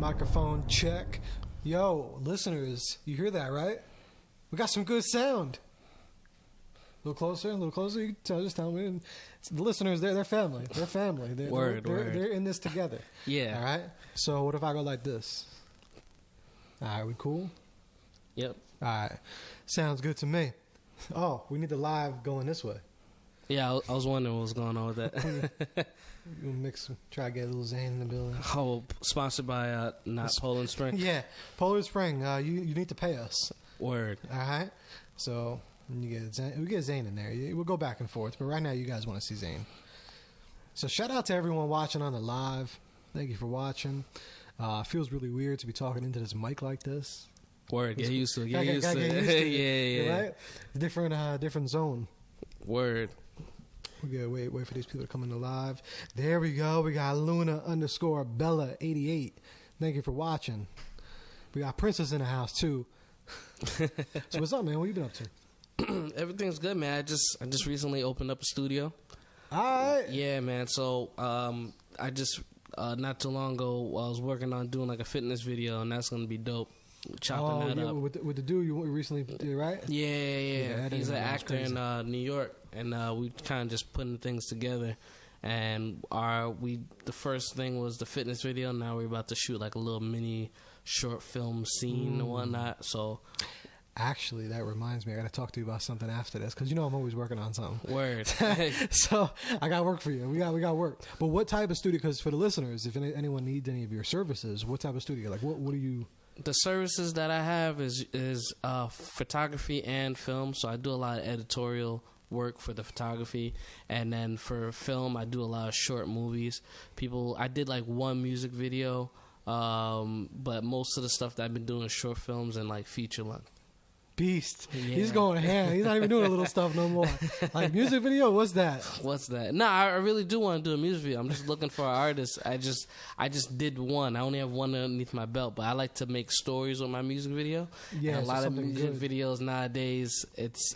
Microphone check. Yo, listeners, you hear that, right? We got some good sound. A little closer, a little closer. You can just tell me. The listeners, they're family. They're family. Word. They're in this together. Yeah. All right? So what if I go like this? All right, we cool? Yep. All right. Sounds good to me. Oh, we need the live going this way. Yeah, I was wondering what was going on with that. We'll try to get a little Zain in the building. Oh, sponsored by not Poland Spring. Yeah, Poland Spring. You need to pay us. Word. All right. So we get Zain in there. We'll go back and forth, but right now you guys want to see Zain. So shout out to everyone watching on the live. Thank you for watching. It feels really weird to be talking into this mic like this. Word. Get used to it. Get used to it. Yeah. Right? Different zone. Word. We gotta wait for these people to come in the live. There we go. We got Luna_Bella88. Thank you for watching. We got Princess in the house too. So what's up, man? What you been up to? Everything's good, man. I just recently opened up a studio. All right. Yeah, man. So I just not too long ago I was working on doing like a fitness video, and that's gonna be dope. Chopping that up with the dude you recently did, right? Yeah. He's an actor in New York, and we kind of just putting things together. And the first thing was the fitness video. Now we're about to shoot like a little mini short film scene and whatnot. So, actually, that reminds me, I got to talk to you about something after this because I'm always working on something. Word. So I got work for you. We got work. But what type of studio? Because for the listeners, if anyone needs any of your services, what type of studio? Like what do you? The services that I have is photography and film. So I do a lot of editorial work for the photography, and then for film I do a lot of short movies. I did like one music video, but most of the stuff that I've been doing is short films and like feature length. Beast. Yeah. He's going ham. He's not even doing a little stuff no more. Like music video, what's that? No, I really do want to do a music video. I'm just looking for an artist. I just did one. I only have one underneath my belt, but I like to make stories with my music video. Yeah, and a lot of music videos nowadays,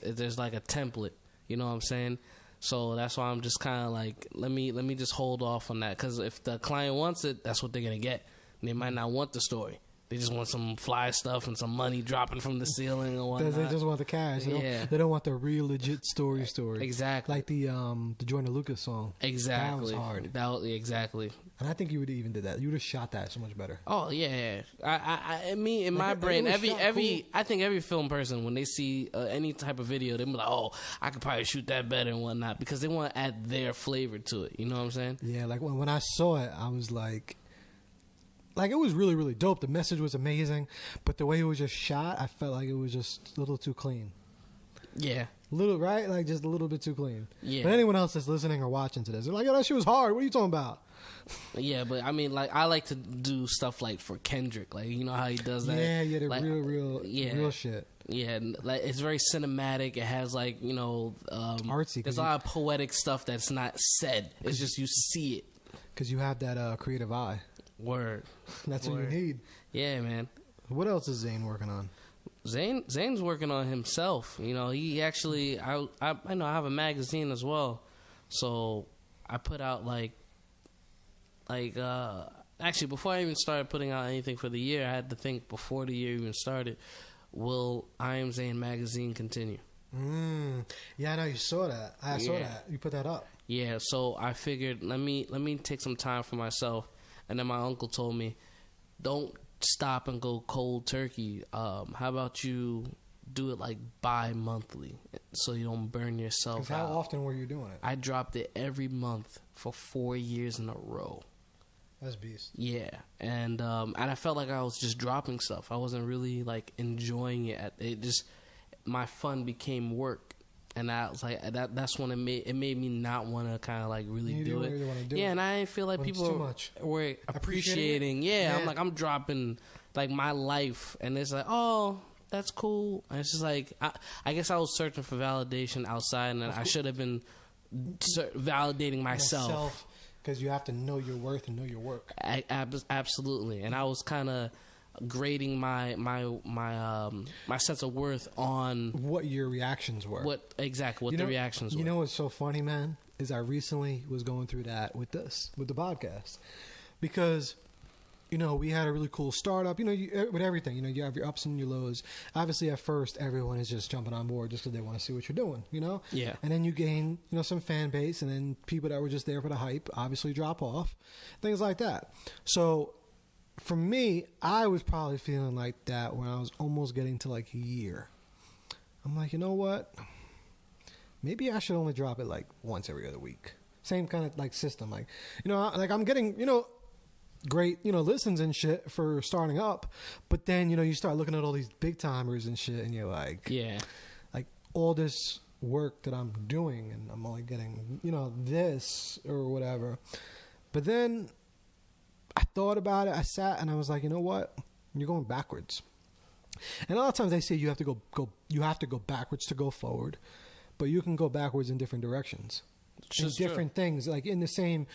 there's like a template. You know what I'm saying? So that's why I'm just kind of like, let me just hold off on that, because if the client wants it, that's what they're gonna get. And they might not want the story. They just want some fly stuff and some money dropping from the ceiling or whatnot. They just want the cash. They don't want the real legit story. Exactly. Like the Jordan Lucas song. Exactly. That was hard. Exactly. And I think you would even did that. You would have shot that so much better. Oh yeah. In my brain, I think every film person, when they see any type of video, they be like, oh, I could probably shoot that better and whatnot, because they want to add their flavor to it. You know what I'm saying? Yeah. Like when I saw it, I was like it was really, really dope. The message was amazing, but the way it was just shot, I felt like it was just a little too clean. Yeah. Little, right? Like just a little bit too clean. Yeah. But anyone else that's listening or watching to this, they're like, yo, that shit was hard. What are you talking about? Yeah, but I mean, like, I like to do stuff like for Kendrick. Like, you know how he does that? Yeah, the like, real shit. Yeah, like it's very cinematic. It has like, artsy. There's a lot of poetic stuff that's not said. It's just you see it. Because you have that creative eye. Word. That's what you need. Yeah, man. What else is Zain working on? Zain's working on himself. He actually, I know I have a magazine as well. So I put out actually before I even started putting out anything for the year, I had to think before the year even started, will I Am Zain magazine continue? Yeah, I know you saw that. I saw that. You put that up. Yeah, so I figured let me take some time for myself. And then my uncle told me, don't stop and go cold turkey. How about you do it like bi-monthly so you don't burn yourself out? How often were you doing it? I dropped it every month for 4 years in a row. That's beast. Yeah, and I felt like I was just dropping stuff. I wasn't really like enjoying it. My fun became work. And I was like, that's when it made me not want to kind of like really do it. Yeah, and I didn't feel like people were appreciating. Yeah, I'm like, I'm dropping like my life, and it's like, oh, that's cool. And it's just like, I guess I was searching for validation outside, and I should have been validating myself. Because you have to know your worth and know your work. Absolutely, and I was kind of grading my sense of worth on what your reactions were. The reactions were. You know what's so funny, man, is I recently was going through that with the podcast, because we had a really cool startup, with everything, you have your ups and your lows. Obviously, at first, everyone is just jumping on board just because they want to see what you're doing, Yeah. And then you gain, some fan base, and then people that were just there for the hype obviously drop off, things like that. So for me, I was probably feeling like that when I was almost getting to like a year. I'm like, you know what? Maybe I should only drop it like once every other week. Same kind of like system. Like, like I'm getting, great, listens and shit for starting up. But then, you start looking at all these big timers and shit, and you're like, yeah, like all this work that I'm doing, and I'm only getting, this or whatever. But then I thought about it. I sat and I was like, you know what? You're going backwards. And a lot of times they say you have to go backwards to go forward, but you can go backwards in different directions. In different things, like in the same,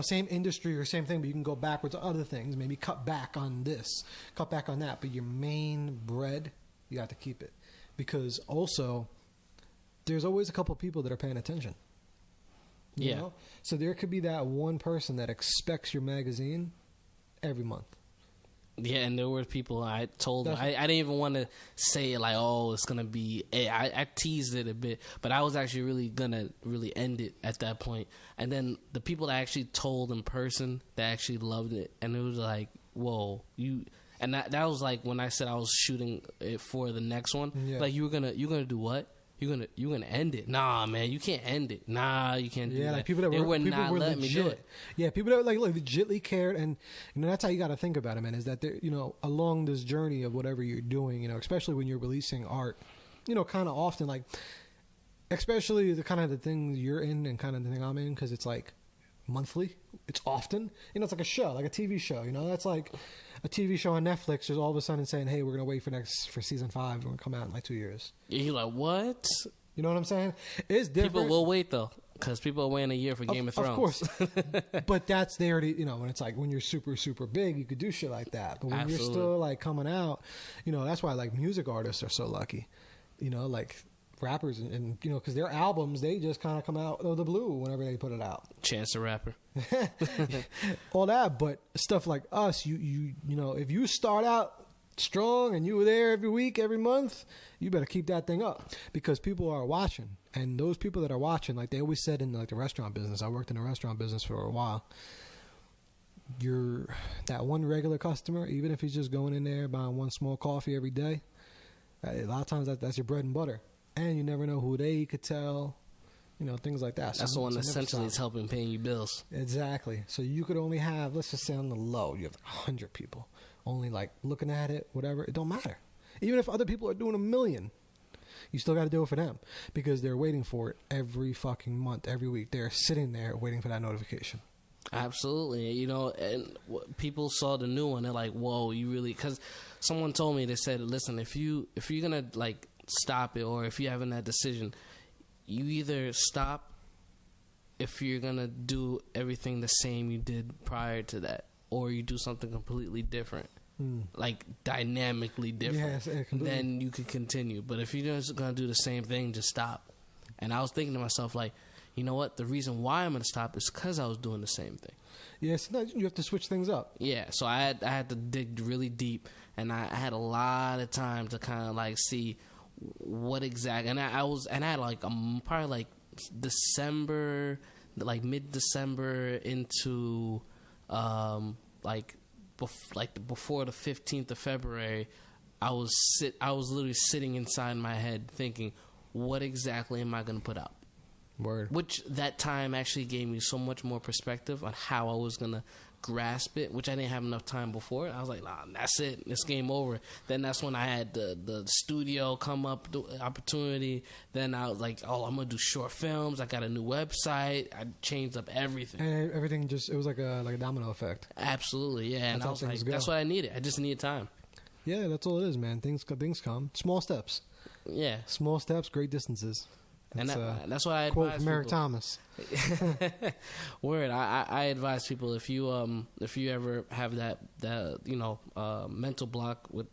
same industry or same thing, but you can go backwards to other things. Maybe cut back on this, cut back on that. But your main bread, you got to keep it, because also there's always a couple people that are paying attention. You know? So there could be that one person that expects your magazine every month. Yeah, and there were people I told I didn't even want to say it like, oh, it's going to be, I teased it a bit, but I was actually really going to really end it at that point. And then the people that I actually told in person that actually loved it, and it was like, whoa, and that was like when I said I was shooting it for the next one. Yeah. Like, you're gonna do what? You're gonna end it? Nah, man, you can't end it. Nah, you can't do that. Like people that were not letting me do it. Yeah, people that like legitly cared, and that's how you got to think about it, man. Is that they're, along this journey of whatever you're doing, especially when you're releasing art, kind of often, like, especially the kind of the thing you're in and kind of the thing I'm in, because it's like monthly. It's often, it's like a show, like a TV show. That's like a TV show on Netflix. Just all of a sudden saying, "Hey, we're gonna wait for season 5. We're gonna come out in like 2 years." Yeah, you're like, what? You know what I'm saying? It's different. People will wait though, because people are waiting a year for Game of Thrones. Of course, but that's there to when it's like when you're super super big, you could do shit like that. But when you're still like coming out, that's why like music artists are so lucky. Like rappers and because their albums, they just kind of come out of the blue whenever they put it out. Chance the Rapper. All that, but stuff like us, you if you start out strong and you were there every week, every month, you better keep that thing up, because people are watching. And those people that are watching, like they always said in like the restaurant business, I worked in the restaurant business for a while, you're that one regular customer, even if he's just going in there buying one small coffee every day, a lot of times that's your bread and butter. And you never know who they could tell, things like that. That's the one that essentially is helping paying you bills. Exactly. So you could only have, let's just say on the low, you have 100 people only like looking at it, whatever. It don't matter. Even if other people are doing 1 million, you still got to do it for them, because they're waiting for it every fucking month, every week. They're sitting there waiting for that notification. Absolutely. And people saw the new one. They're like, whoa, you really, because someone told me, they said, listen, if you're going to like stop it, or if you're having that decision, you either stop if you're gonna do everything the same you did prior to that, or you do something completely different, like dynamically different. Yes, then you can continue. But if you're just gonna do the same thing, just stop. And I was thinking to myself, like, you know what, the reason why I'm gonna stop is because I was doing the same thing. Yes, you have to switch things up. Yeah, so I had to dig really deep, and I had a lot of time to kind of like see what exactly, and I had like probably like December, like mid-December into before the 15th of February, I was literally sitting inside my head thinking, what exactly am I going to put out? Word. Which that time actually gave me so much more perspective on how I was going to grasp it, which I didn't have enough time before. I was like, nah, that's it, it's game over. Then that's when I had the studio come up, the opportunity. Then I was like, oh, I'm gonna do short films. I got a new website. I changed up everything, and everything just, it was like a domino effect. Absolutely, yeah. And I was like, that's what I needed. I just needed time. Yeah, that's all it is, man. Things come, small steps. Yeah, small steps, great distances. That's what I advise quote from Eric people. Thomas. Word. I advise people, if you ever have that mental block with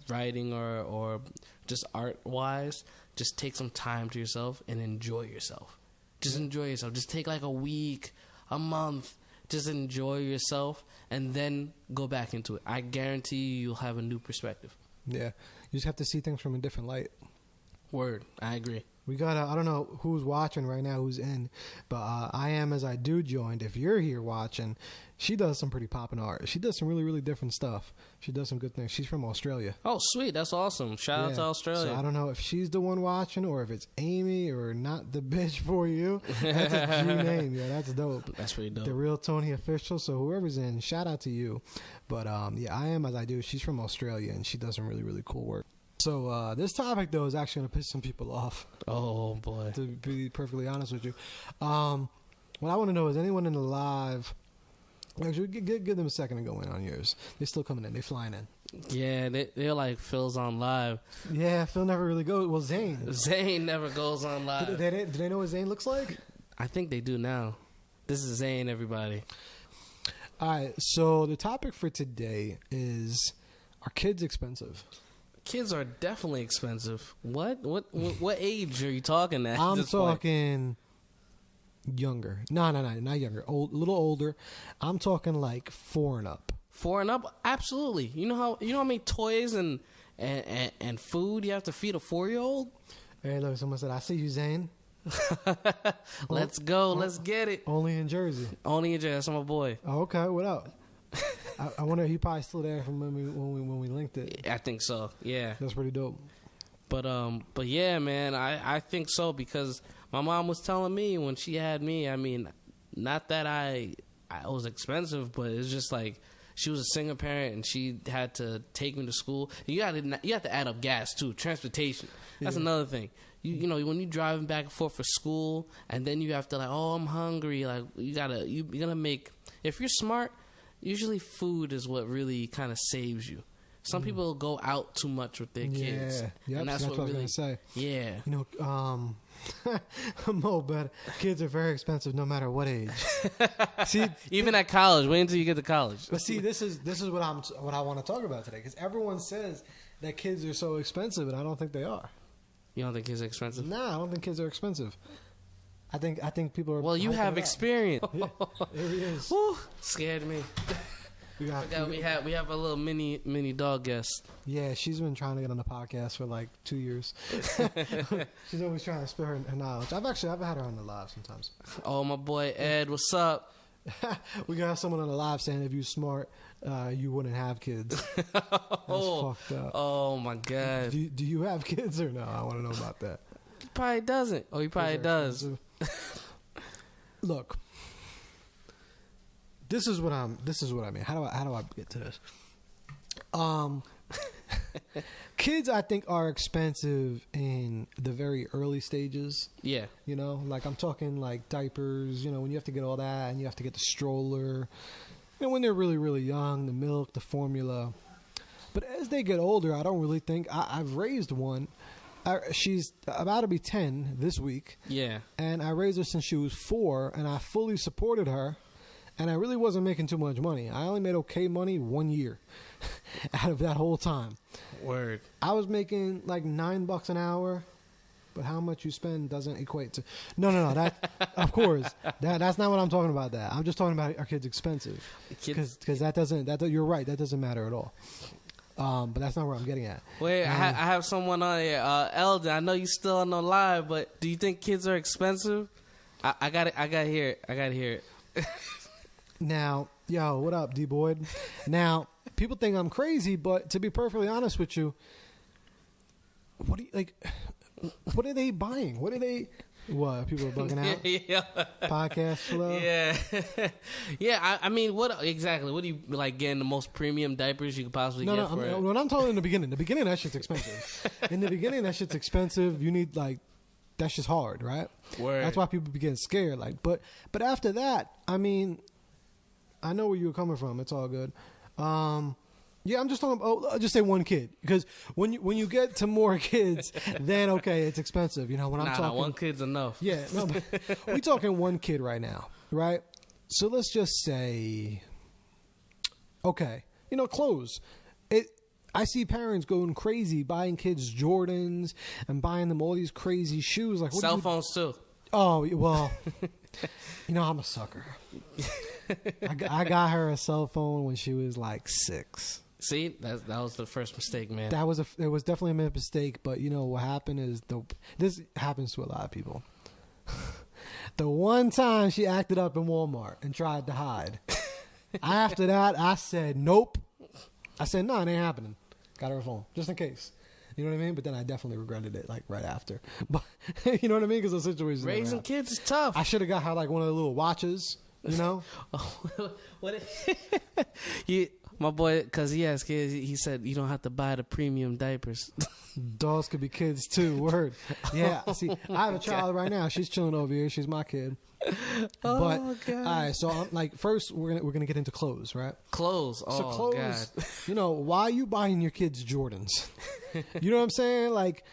writing or just art wise, just take some time to yourself and enjoy yourself. Just enjoy yourself. Just take like a week, a month. just enjoy yourself, and then go back into it. I guarantee you'll have a new perspective. Yeah, you just have to see things from a different light. Word, I agree. We got I don't know who's watching right now, who's in, but I Am As I Do joined. If you're here watching, she does some pretty poppin' art. She does some really, really different stuff. She does some good things. She's from Australia. Oh, sweet. That's awesome. Shout out to Australia. So I don't know if she's the one watching or if it's Amy or Not the Bitch For You. That's a G name. Yeah, that's dope. That's pretty dope. The Real Tony Official. So whoever's in, shout out to you. But yeah, I Am As I Do. She's from Australia, and she does some really, really cool work. So this topic, though, is actually going to piss some people off. Oh, boy. To be perfectly honest with you. What I want to know is anyone in the live... Actually, give them a second to go in on yours. They're still coming in. They're flying in. Yeah, they're like Phil's on live. Yeah, Phil never really goes. Well, Zain. Zain never goes on live. Do they know what Zain looks like? I think they do now. This is Zain, everybody. All right, so the topic for today is, are kids expensive? Kids are definitely expensive. What age are you talking at? I'm talking younger. No, not younger. A little older. I'm talking like 4 and up. 4 and up, absolutely. You know how many toys and food you have to feed a 4-year-old? Hey, look, someone said, "I see you, Zain." Let's go. Let's get it. Only in Jersey. Only in Jersey. That's my boy. Oh, okay. What up? I wonder if he probably still there from when we linked it. I think so. Yeah. That's pretty dope. But yeah, man, I think so, because my mom was telling me when she had me, I mean, not that I was expensive, but it's just like she was a single parent and she had to take me to school. You have to add up gas too, transportation. That's another thing. You know, when you're driving back and forth for school, and then you have to, like, oh, I'm hungry. Like, you're gonna make, if you're smart, usually food is what really kind of saves you. Some people go out too much with their kids. Yeah, and that's what I was going to say. Yeah. You know, Mo, but kids are very expensive no matter what age. See, even at college. Wait until you get to college. But see, this is what I want to talk about today, because everyone says that kids are so expensive, and I don't think they are. You don't think kids are expensive? Nah, I don't think kids are expensive. I think people are. Well, you have experience. Yeah, there he is. Whew, scared me. We have a little mini dog guest. Yeah, she's been trying to get on the podcast for like 2 years. She's always trying to spare her knowledge. I've had her on the live sometimes. Oh, my boy Ed, what's up? We got someone on the live saying if you're smart, you wouldn't have kids. That's fucked up. Oh my god. Do you have kids or no? I want to know about that. He probably doesn't. Oh, he probably does. Look. This is what I mean. How do I get to this? Kids, I think, are expensive in the very early stages. Yeah. You know, like I'm talking like diapers, you know, when you have to get all that and you have to get the stroller. You know, when they're really, really young, the milk, the formula. But as they get older, I don't really think I've raised one. She's about to be 10 this week. Yeah. And I raised her since she was 4, and I fully supported her. And I really wasn't making too much money. I only made okay money 1 year out of that whole time. Word. I was making like $9 an hour, but how much you spend doesn't equate to. No. That of course that's not what I'm talking about. That I'm just talking about our kids expensive, because that doesn't. You're right. That doesn't matter at all. But that's not where I'm getting at. Wait, I have someone on here, Eldon. I know you still on the live, but do you think kids are expensive? I got to hear it. Now, yo, what up, D Boyd? Now, people think I'm crazy, but to be perfectly honest with you, what are they buying? What, people are bugging out? Yeah. Podcast flow? Yeah. Yeah, I mean, what do you, like, getting the most premium diapers you could possibly get for it? When I'm talking in the beginning, that shit's expensive. In the beginning, that shit's expensive. You need, like, that's just hard, right? Word. That's why people be getting scared. Like, but after that, I mean, I know where you were coming from. It's all good. Yeah, I'm just talking. I'll just say one kid, because when you get to more kids, then okay, it's expensive. You know, when I'm talking, one kid's enough. Yeah, no, but we talking one kid right now, right? So let's just say, okay, you know, clothes. I see parents going crazy buying kids Jordans and buying them all these crazy shoes, like cell phones too. Oh well, you know, I'm a sucker. I got her a cell phone when she was like 6. See, that was the first mistake, man. It was definitely a mistake, but you know what happened is this happens to a lot of people. The one time she acted up in Walmart and tried to hide. After that, I said nope. I said no, it ain't happening. Got her a phone just in case. You know what I mean? But then I definitely regretted it, like, right after. But you know what I mean? Because the situation. Raising kids is tough. I should have got her, like, one of the little watches, you know? My boy, because he has kids, he said, you don't have to buy the premium diapers. Dogs could be kids, too. Word. Yeah. See, I have a child right now. She's chilling over here. She's my kid. But God. all right, so I'm like, first we're gonna get into clothes, right? Clothes. So Oh, clothes, God. you know, why are you buying your kids Jordans? You know what I'm saying? Like,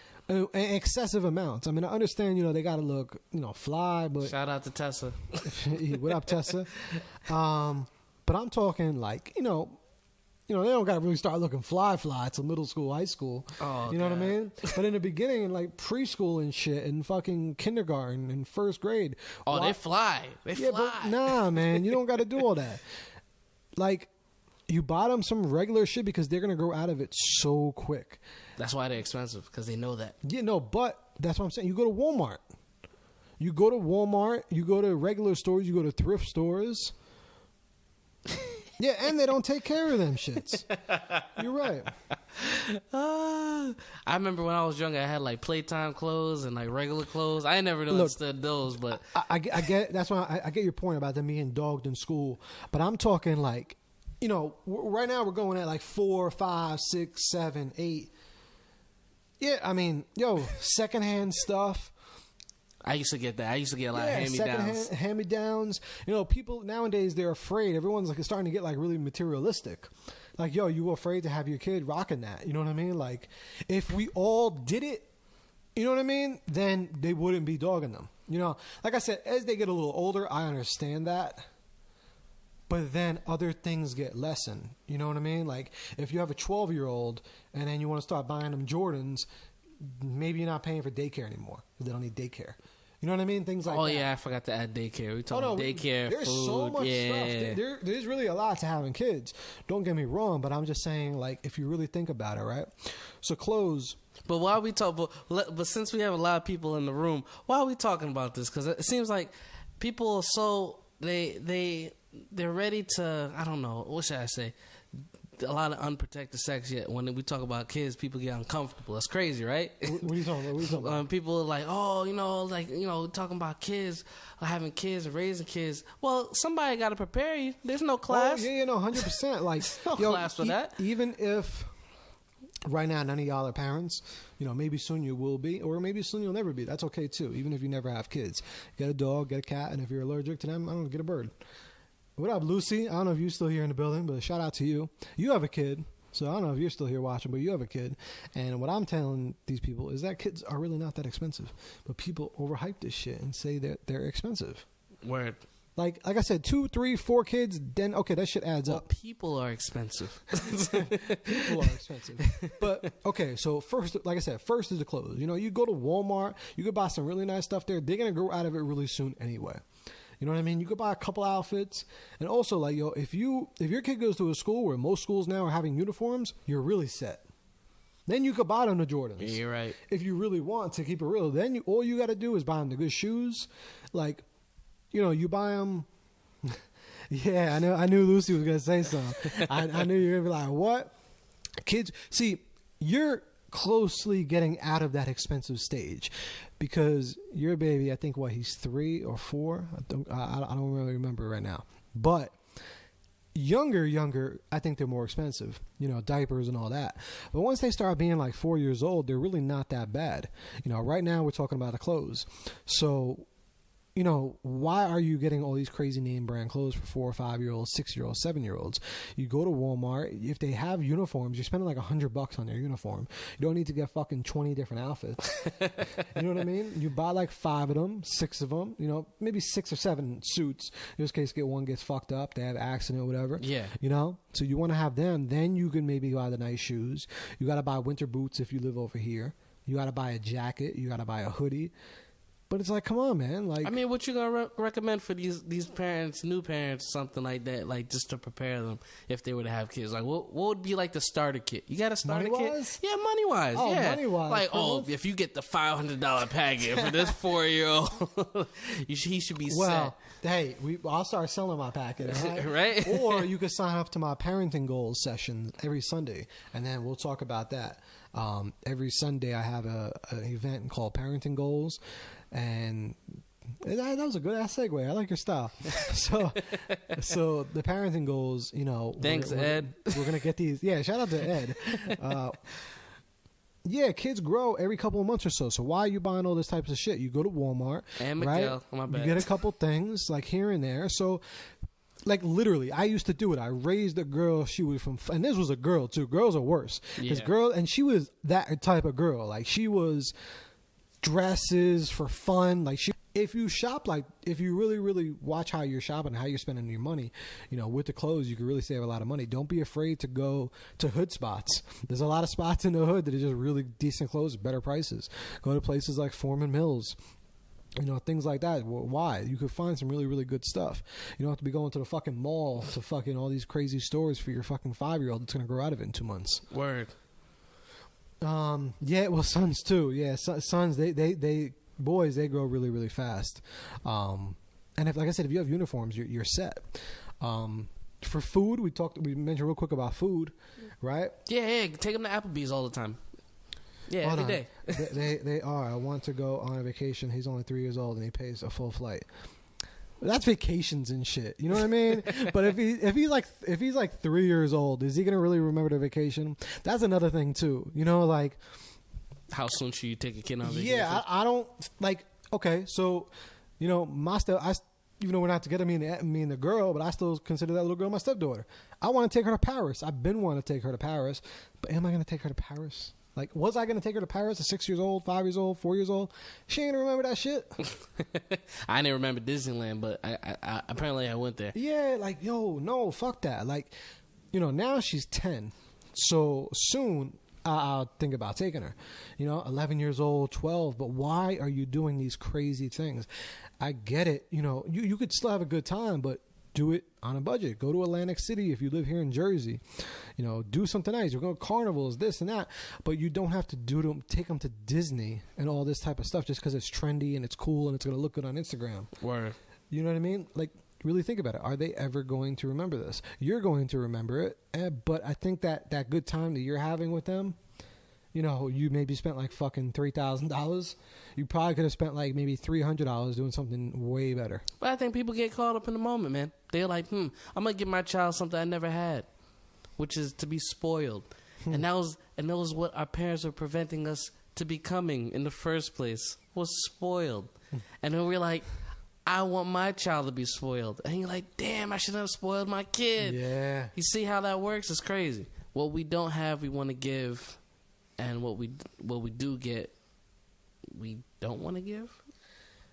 excessive amounts. I mean, I understand, you know, they gotta look, you know, fly, but Shout out to Tessa. what up, Tessa? But I'm talking like, you know, they don't got to really start looking fly till middle school, high school. Oh, you know God. what I mean? But in the beginning, like preschool and shit, and fucking kindergarten and first grade. Oh, they fly. They Yeah, fly. but nah, man, you don't got to do all that. Like, you buy them some regular shit because they're gonna grow out of it so quick. That's why they're expensive, because they know that. Yeah, no, but that's what I'm saying. You go to Walmart. You go to regular stores, you go to thrift stores. Yeah, and they don't take care of them shits. You're right. I remember when I was younger, I had like playtime clothes and like regular clothes. I never understood those, but I get that's why I get your point about them being dogged in school. But I'm talking like, you know, right now we're going at like 4, 5, 6, 7, 8. Yeah, I mean, secondhand stuff. I used to get that. I used to get a lot of hand-me-downs. Hand-me-downs. You know, people nowadays, they're afraid. Everyone's like starting to get like really materialistic. Like, you were afraid to have your kid rocking that. You know what I mean? Like, if we all did it, you know what I mean? Then they wouldn't be dogging them. You know, like I said, as they get a little older, I understand that. But then other things get lessened. You know what I mean? Like, if you have a 12-year-old and then you want to start buying them Jordans, maybe you're not paying for daycare anymore because they don't need daycare. You know what I mean? Things like that. Oh, yeah, I forgot to add daycare. We talking daycare, there's food. so much yeah. stuff. There's really a lot to having kids. Don't get me wrong, but I'm just saying, like, if you really think about it, right? So clothes. But why are we talking? But since we have a lot of people in the room, why are we talking about this? Because it seems like people are so they're ready to. I don't know. What should I say? A lot of unprotected sex. Yet when we talk about kids, people get uncomfortable. That's crazy, right? What are you talking about? People are like, oh, talking about kids, having kids, and raising kids. Well, somebody got to prepare you. There's no class. Oh, yeah, no, 100%. Like, no class for that. Even if right now none of y'all are parents, maybe soon you will be, or maybe soon you'll never be. That's okay too. Even if you never have kids, get a dog, get a cat, and if you're allergic to them, I don't know, get a bird. What up, Lucy? I don't know if you're still here in the building, but shout out to you. You have a kid, so I don't know if you're still here watching, but you have a kid. And what I'm telling these people is that kids are really not that expensive. But people overhype this shit and say that they're expensive. Word. Like I said, 2, 3, 4 kids, then, okay, that shit adds up. People are expensive. People are expensive. But, okay, so first, like I said, first is the clothes. You go to Walmart, you could buy some really nice stuff there. They're going to grow out of it really soon anyway. You know what I mean? You could buy a couple outfits. And also, like, if your kid goes to a school where most schools now are having uniforms, you're really set. Then you could buy them the Jordans. Yeah, you're right. If you really want to keep it real, then all you got to do is buy them the good shoes. Like, you buy them. Yeah, I knew Lucy was going to say something. I knew you were going to be like, what? Kids, see, you're closely getting out of that expensive stage because your baby, I think he's 3 or 4. I don't really remember right now, but younger, I think they're more expensive, diapers and all that. But once they start being like 4 years old, they're really not that bad. Right now we're talking about the clothes. So, why are you getting all these crazy name brand clothes for 4 or 5-year-olds, 6-year-olds, 7-year-olds? You go to Walmart. If they have uniforms, you're spending like $100 on their uniform. You don't need to get fucking 20 different outfits. You know what I mean? You buy like 5 of them, 6 of them, maybe 6 or 7 suits. In this case, one gets fucked up. They have an accident or whatever. Yeah. So you want to have them. Then you can maybe buy the nice shoes. You got to buy winter boots if you live over here. You got to buy a jacket. You got to buy a hoodie. But it's like, come on, man. Like, I mean, what you gonna recommend for these parents, new parents, something like that, like just to prepare them if they were to have kids? Like, what would be like the starter kit? You got to start a kit, yeah, money wise, yeah, money wise. Like, if you get the $500 packet for this 4-year-old, he should be set. Hey, I'll start selling my packet, right? Right? Or you could sign up to my parenting goals session every Sunday, and then we'll talk about that. Every Sunday I have an event called Parenting Goals, and that was a good ass segue. I like your style. So the parenting goals, Thanks, Ed. We're gonna get these. Yeah, shout out to Ed. Yeah, kids grow every couple of months or so. So why are you buying all this types of shit? You go to Walmart, and Miguel, right? My bad. You get a couple things like here and there. So, like literally, I used to do it. I raised a girl. She was and this was a girl too. Girls are worse. This girl, and she was that type of girl. Like she was dresses for fun. Like if you shop, like if you really, really watch how you're shopping, how you're spending your money, with the clothes, you can really save a lot of money. Don't be afraid to go to hood spots. There's a lot of spots in the hood that are just really decent clothes, better prices. Go to places like Foreman Mills. Things like that. Why? You could find some really, really good stuff. You don't have to be going to the fucking mall to fucking all these crazy stores for your fucking 5-year-old that's going to grow out of it in 2 months. Word. Yeah, well, sons too. Yeah, sons, boys, they grow really, really fast. And like I said, if you have uniforms, you're set. For food, we mentioned real quick about food, right? Yeah, take them to Applebee's all the time. Yeah, every day. They are. I want to go on a vacation. He's only 3 years old and he pays a full flight. That's vacations and shit. You know what I mean? But if he's like 3 years old, is he gonna really remember the vacation? That's another thing too. Like how soon should you take a kid on vacation? Yeah, I don't like. Okay, so my even though we're not together, me and the girl, but I still consider that little girl my stepdaughter. I want to take her to Paris. I've been wanting to take her to Paris, but am I going to take her to Paris? Like, was I going to take her to Paris at 6 years old, 5 years old, 4 years old? She ain't going to remember that shit. I didn't remember Disneyland, but I apparently I went there. Yeah, like, no, fuck that. Like, now she's 10. So soon I'll think about taking her. 11 years old, 12. But why are you doing these crazy things? I get it. You could still have a good time, but do it on a budget. Go to Atlantic City if you live here in Jersey. Do something nice. You're going to carnivals, this and that. But you don't have to take them to Disney and all this type of stuff just because it's trendy and it's cool and it's going to look good on Instagram. Word. You know what I mean? Like, really think about it. Are they ever going to remember this? You're going to remember it. But I think that good time that you're having with them, you maybe spent like fucking $3,000. You probably could have spent like maybe $300 doing something way better. But I think people get caught up in the moment, man. They're like, I'm going to give my child something I never had, which is to be spoiled. And that was what our parents were preventing us to becoming in the first place, was spoiled. And then we're like, I want my child to be spoiled. And you're like, damn, I should have spoiled my kid. Yeah. You see how that works? It's crazy. What we don't have, we want to give. And what we do get, we don't want to give.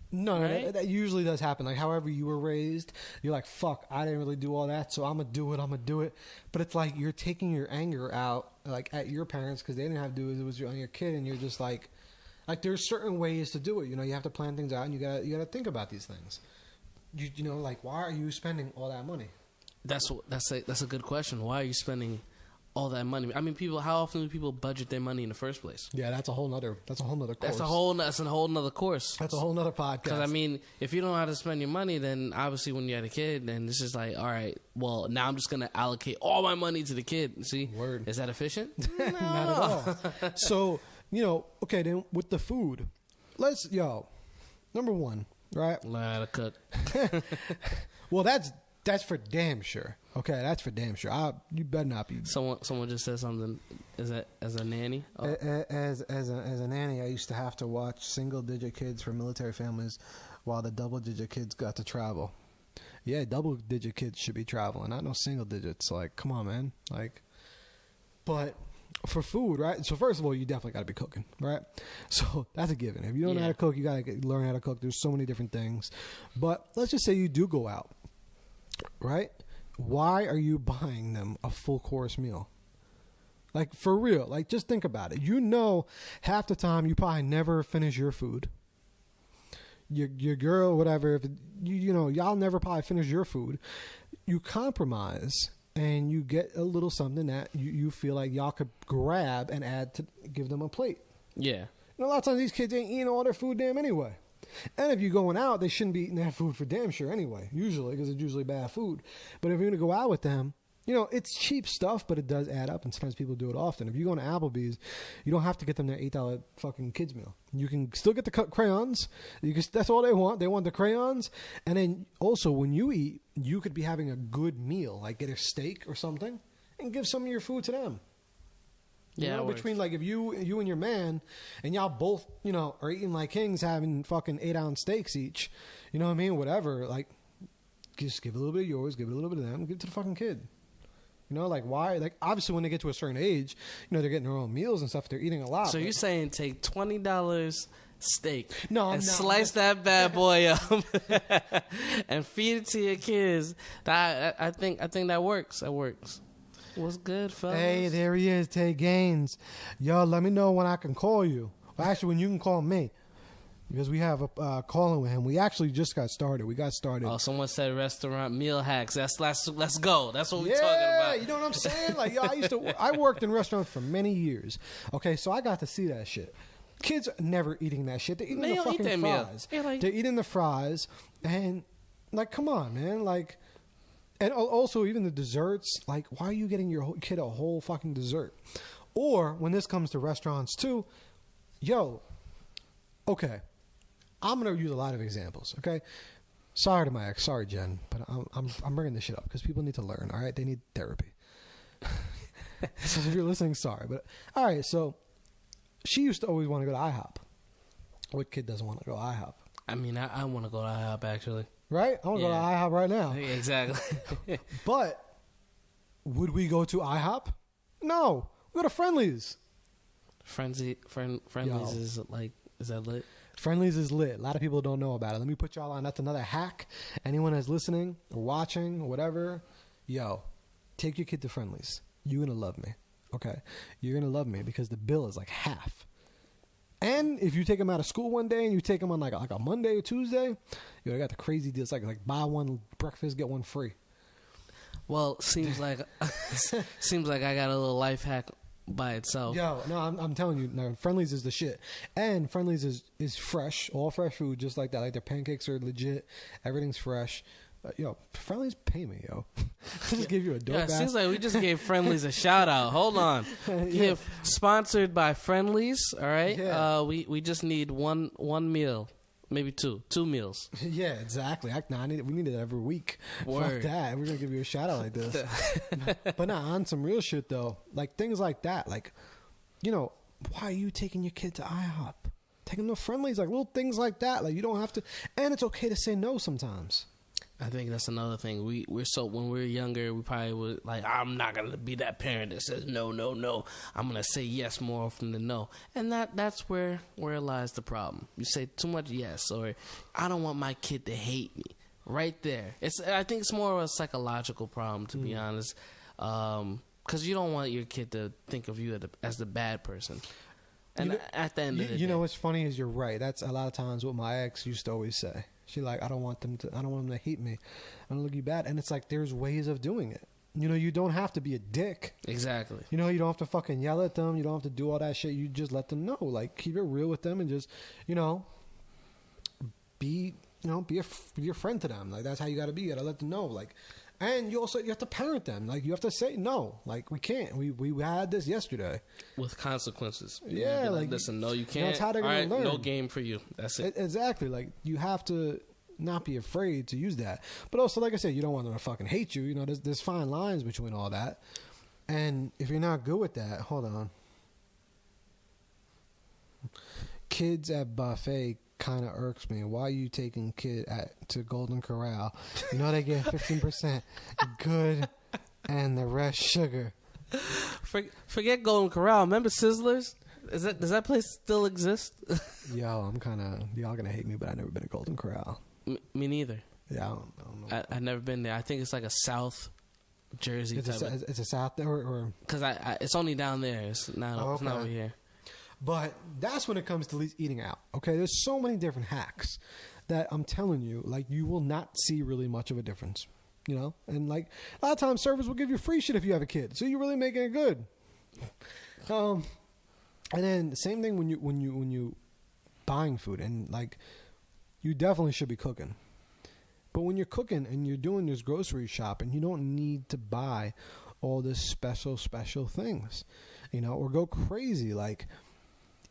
No, right? that usually does happen. Like, however you were raised, you're like, fuck, I didn't really do all that, so I'm going to do it. But it's like you're taking your anger out, like, at your parents because they didn't have to do it. It was on your kid, and you're just like there's certain ways to do it. You have to plan things out, and you gotta think about these things. Like, why are you spending all that money? That's a good question. Why are you spending all that money? I mean, how often do people budget their money in the first place? Yeah, that's a whole nother course. That's a whole nother course. That's a whole nother podcast. Because, I mean, if you don't know how to spend your money, then obviously when you had a kid, then it's just like, all right, well, now I'm just going to allocate all my money to the kid. See? Word. Is that efficient? Not at all. So, okay, then with the food, number one, right? Learn how to cook. Well, that's for damn sure. Okay, that's for damn sure. You better not be. Someone just said something. Is that as a nanny? Oh. As a nanny, I used to have to watch single-digit kids from military families, while the double-digit kids got to travel. Yeah, double-digit kids should be traveling, not no single digits. Like, come on, man. Like, but for food, right? So first of all, you definitely got to be cooking, right? So that's a given. If you don't know how to cook, you got to learn how to cook. There's so many different things. But let's just say you do go out, right? Why are you buying them a full course meal? Like, for real. Like, just think about it. Half the time you probably never finish your food. your girl, whatever, if you know, y'all never probably finish your food, you compromise and you get a little something that you feel like y'all could grab and add to give them a plate. Yeah. And a lot of times these kids ain't eating all their food damn anyway. And if you're going out, they shouldn't be eating that food for damn sure anyway, usually, because it's usually bad food. But if you're going to go out with them, you know, it's cheap stuff, but it does add up, and sometimes people do it often. If you go to Applebee's, you don't have to get them their $8 fucking kids meal. You can still get the crayons. That's all they want. They want the crayons. And then also, when you eat, you could be having a good meal, like get a steak or something, and give some of your food to them. You know, between like if you and your man, and y'all both, you know, are eating like kings, having fucking 8-ounce steaks each, you know what I mean? Whatever, like, just give a little bit of yours, give it a little bit of them, give it to the fucking kid. You know, like, why? Like, obviously, when they get to a certain age, you know, they're getting their own meals and stuff. They're eating a lot. So you're saying take $20 steak and slice that bad boy up and feed it to your kids. I think that works. That works. What's good, fellas? Hey, there he is, Tay Gaines. Yo, let me know when I can call you. Well, actually, when you can call me. Because we have a calling with him. We actually just got started. We got started. Oh, someone said restaurant meal hacks. Let's go. That's what we're talking Yeah, about. you know what I'm saying? Like, yo, I worked in restaurants for many years. Okay, so I got to see that shit. Kids are never eating that shit. They're eating the fucking fries. They're eating the fries, and like, come on, man. Like, and also even the desserts. Like, why are you getting your kid a whole fucking dessert? Or when this comes to restaurants too, yo, okay. I'm going to use a lot of examples, okay? Sorry to my ex. Sorry, Jen. But I'm bringing this shit up because people need to learn, all right? They need therapy. So if you're listening, sorry. But, all right, so she used to always want to go to IHOP. What kid doesn't want to go to IHOP? I mean, I want to go to IHOP, actually. Right? I want to go to IHOP right now. Exactly. But would we go to IHOP? No. We go to Friendly's. Friendly's is like, is that lit? Friendly's is lit. A lot of people don't know about it. Let me put y'all on. That's another hack. Anyone that's listening or watching or whatever, yo, take your kid to Friendly's. You're going to love me. Okay? You're going to love me because the bill is like half. And if you take them out of school one day and you take them on like a Monday or Tuesday, yo, I got the crazy deals. Like buy one breakfast, get one free. Well, seems like I got a little life hack by itself. Yo, no, I'm telling you, no, Friendly's is the shit. And Friendly's is fresh, all fresh food, just like that. Like their pancakes are legit, everything's fresh. Yo, Friendly's pay me, yo. Just give you a dope. Yeah, it seems like we just gave Friendly's a shout out. Hold on, sponsored by Friendly's. All right, yeah. We just need one meal. Maybe two meals. Yeah, exactly. We need it every week. Word. Fuck that. We're going to give you a shout out like this. But not on some real shit, though. Like, things like that. Like, you know, why are you taking your kid to IHOP? Take them to Friendly's. Like, little things like that. Like, you don't have to. And it's okay to say no sometimes. I think that's another thing. We're so, when we were younger, we probably would like, I'm not gonna be that parent that says no. I'm gonna say yes more often than no, and that's where lies the problem. You say too much yes, or I don't want my kid to hate me. Right there, I think it's more of a psychological problem, to be honest, because you don't want your kid to think of you as the bad person. And at the end of the day, you know what's funny is you're right. That's a lot of times what my ex used to always say. She like, I don't want them to hate me. I don't look you bad. And it's like, there's ways of doing it. You know, you don't have to be a dick. Exactly. You know, you don't have to fucking yell at them. You don't have to do all that shit. You just let them know. Like, keep it real with them and just, you know, be a friend to them. Like, that's how you got to be. You got to let them know. Like, and you have to parent them. Like, you have to say no. Like, we can't. We had this yesterday with consequences. Yeah, like, listen, no, you can't. That's how they're gonna learn. No game for you. That's it. Exactly. Like, you have to not be afraid to use that. But also, like I said, you don't want them to fucking hate you. You know, there's fine lines between all that. And if you're not good with that, hold on. Kids at buffet kind of irks me. Why are you taking kid to Golden Corral? You know they get 15% good and the rest sugar. Forget Golden Corral. Remember Sizzlers? Does that place still exist? Yo, y'all gonna hate me, but I've never been to Golden Corral. Me neither. Yeah, I don't know. I've never been there. I think it's like a South Jersey type. It's a South there, or because it's only down there. It's not over here. But that's when it comes to eating out. Okay, there's so many different hacks. that I'm telling you, like, you will not see really much of a difference, you know? And like a lot of times servers will give you free shit if you have a kid. So you're really making it good. And then the same thing when you buying food, and like, you definitely should be cooking. But when you're cooking and you're doing this grocery shopping, you don't need to buy all this special things, you know, or go crazy. Like,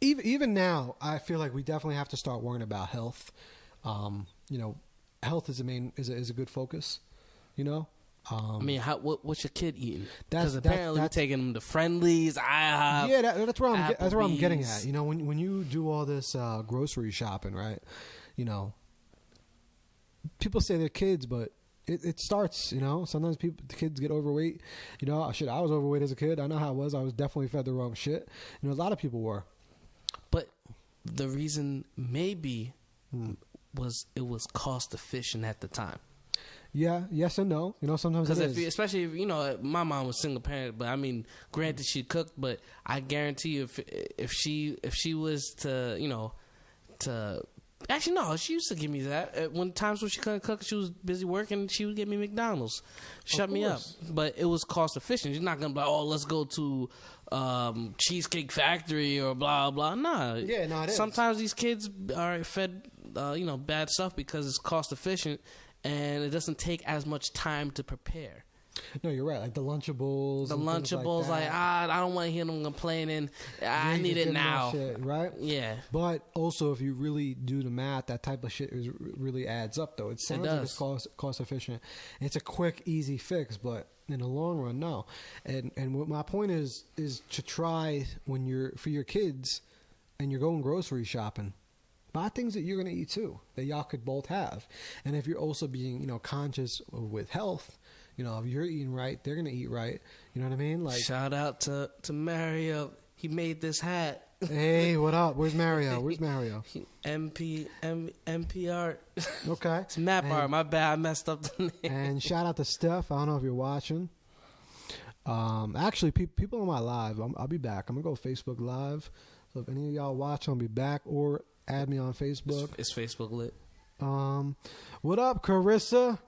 even now, I feel like we definitely have to start worrying about health. You know, health is a good focus, you know. I mean, what's your kid eating? Because apparently we're taking them to Friendlies, IHOP. Yeah, that's where I'm getting at. You know, when you do all this grocery shopping, right? You know, people say they're kids, but it starts. You know, sometimes the kids get overweight. You know, shit, I was overweight as a kid. I know how it was. I was definitely fed the wrong shit. You know, a lot of people were. But the reason maybe was it was cost efficient at the time. Yeah, yes and no. You know, sometimes it is. Especially if, you know, my mom was single parent, but I mean, granted she cooked, but I guarantee you if she was to, you know, actually no, she used to give me that. When times when she couldn't cook, she was busy working, she would give me McDonald's. Shut me up. But it was cost efficient. You're not gonna be like, oh, let's go to Cheesecake Factory or blah blah. Nah. Yeah, no, it is. Sometimes these kids are fed you know, bad stuff because it's cost efficient and it doesn't take as much time to prepare. No, you're right. Like the Lunchables. Like I don't want to hear them complaining. I need it now. Shit, right? Yeah. But also, if you really do the math, that type of shit really adds up, though. It sounds like it's cost efficient. It's a quick, easy fix, but in the long run, no. And what my point is to try for your kids and you're going grocery shopping, buy things that you're going to eat too, that y'all could both have. And if you're also being, you know, conscious with health, you know, if you're eating right, they're going to eat right. You know what I mean? Like, shout out to Mario. He made this hat. Hey, what up? Where's Mario? MPR. Okay. It's map art. My bad. I messed up the name. And shout out to Steph. I don't know if you're watching. Actually, people on my live, I'll be back. I'm going to go Facebook Live. So if any of y'all watch, I'll be back, or add me on Facebook. It's Facebook lit. What up, Carissa?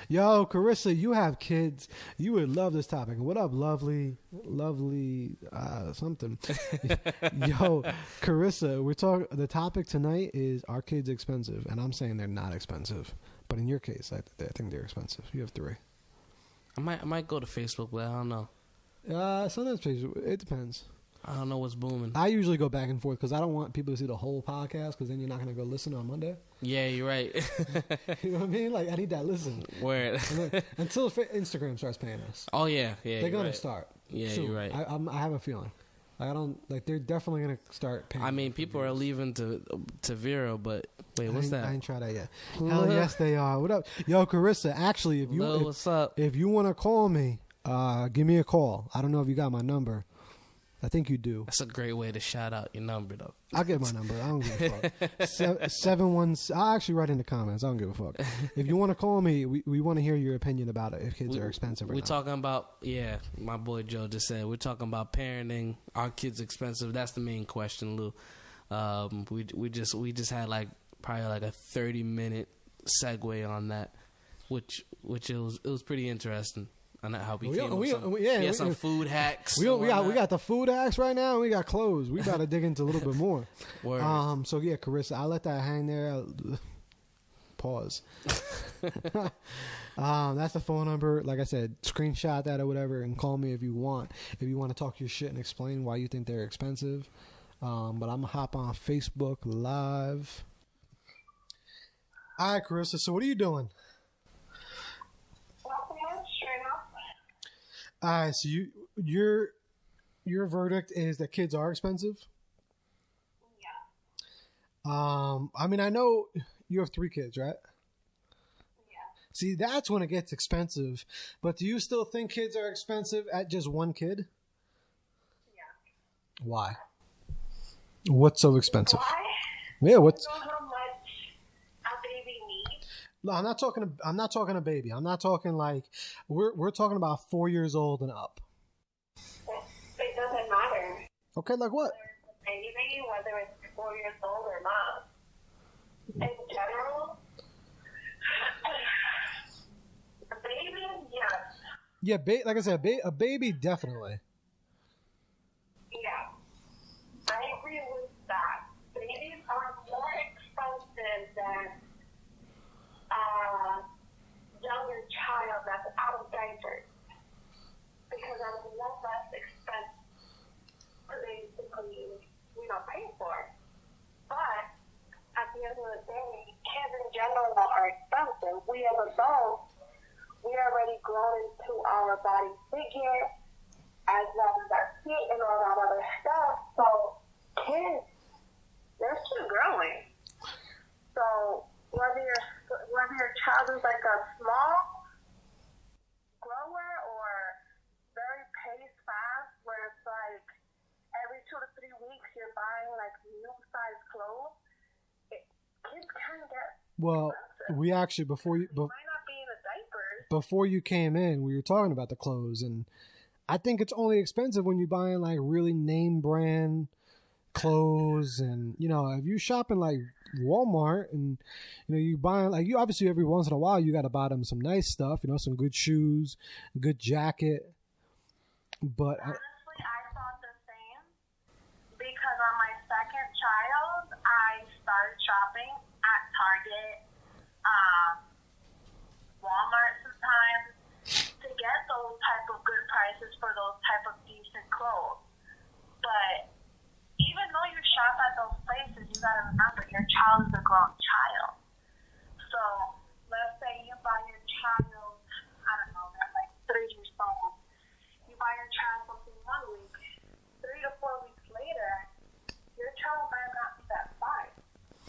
Yo, Carissa, you have kids. You would love this topic. What up, lovely something. Yo, Carissa, the topic tonight is, are kids expensive? And I'm saying they're not expensive. But in your case, I think they're expensive. You have 3. I might go to Facebook, but I don't know. Sometimes Facebook, it depends. I don't know what's booming. I usually go back and forth because I don't want people to see the whole podcast, because then you're not going to go listen on Monday. Yeah, you're right. You know what I mean? Like, I need that listen. Word. Until Instagram starts paying us. Oh, yeah. They're going to start. Yeah, soon. you're right. I have a feeling. They're definitely going to start paying. I mean, people are leaving to Vero, but wait, what's that? I ain't tried that yet. Hell yes, they are. What up? Yo, Carissa, actually, what's up? If you want to call me, give me a call. I don't know if you got my number. I think you do. That's a great way to shout out your number, though. I'll get my number. I don't give a fuck. 71. I'll actually write in the comments. I don't give a fuck. If you want to call me, we want to hear your opinion about it, if kids are expensive or not. We're talking about, my boy Joe just said, we're talking about parenting. Are kids expensive? That's the main question, Lou. We just had probably a 30-minute segue on that, which it was pretty interesting. On how we came some food hacks. We got the food hacks right now, and we got clothes. We got to dig into a little bit more. Word. So yeah, Carissa, I'll let that hang there. Pause. That's the phone number. Like I said, screenshot that or whatever, and call me if you want. If you want to talk your shit and explain why you think they're expensive. But I'm gonna hop on Facebook Live. All right, Carissa. So what are you doing? All right, so your verdict is that kids are expensive? Yeah. I mean, I know you have 3 kids, right? Yeah. See, that's when it gets expensive. But do you still think kids are expensive at just 1 kid? Yeah. Why? What's so expensive? Why? Yeah, what's... I don't know how much a baby needs. No, I'm not talking a baby. I'm not talking like we're talking about 4 years old and up. It doesn't matter. Okay, like what? Whether it's a baby, whether it's 4 years old or not. In general, Yeah, like I said, a baby definitely. Yeah, I agree with that. Babies are more expensive than a younger child that's out of diapers because that's a lot less expense to basically, pay for. But at the end of the day, kids in general are expensive. We as adults, we already grown into our body figure as well as our feet and all that other stuff. So kids, they're still growing. So whether your child is like a small grower or very pace fast, where it's like every 2 to 3 weeks you're buying like new size clothes, kids can get Well, expensive. we actually Might not be in the diapers. before you came in, we were talking about the clothes, and I think it's only expensive when you're buying like really name brand clothes, and if you shop in like Walmart and you buying like you obviously every once in a while you got to buy them some nice stuff, some good shoes, good jacket, but Honestly, I thought the same because on my second child, I started shopping at Target, Walmart sometimes to get those type of good prices for those type of decent clothes. But even though you shop at those places, you gotta remember your child is a grown child. So let's say you buy your child, I don't know, they're like 3 years old. You buy your child something 1 week, 3 to 4 weeks later, your child might not be that size.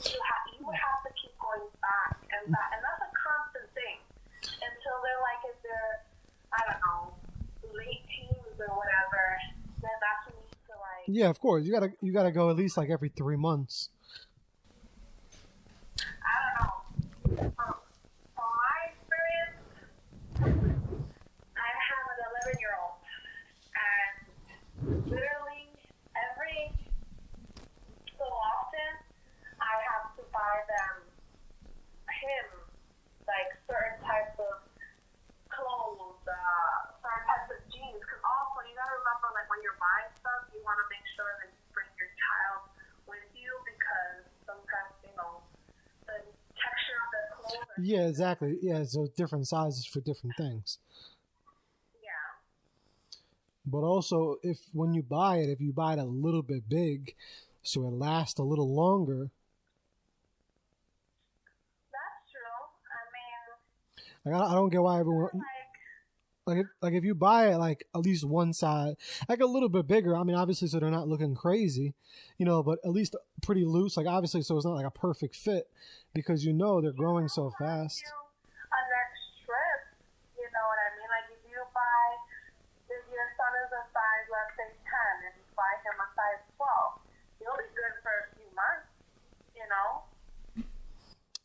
You would have to keep going back and back, and that's a constant thing until they're like in their, I don't know, late teens or whatever. Then that's when you need to like. yeah, of course you gotta go at least like every 3 months. I don't know. From my experience, I have an 11-year-old, and literally every so often, I have to buy him, like certain types of clothes, certain types of jeans. Because also, you gotta remember, like when you're buying stuff, you want to make sure that you bring your child with you because sometimes, the texture of the clothes. Yeah, exactly. Yeah, so different sizes for different things. Yeah. But also, when you buy it, if you buy it a little bit big, so it lasts a little longer. That's true. I mean, Like I don't get why everyone like if you buy it like at least one size, like a little bit bigger. I mean, obviously, so they're not looking crazy, but at least pretty loose. Like obviously, so it's not like a perfect fit because they're growing so fast. a next trip, you know what I mean? Like if your son is a size, let's say 10, and you buy him a size 12, he'll be good for a few months,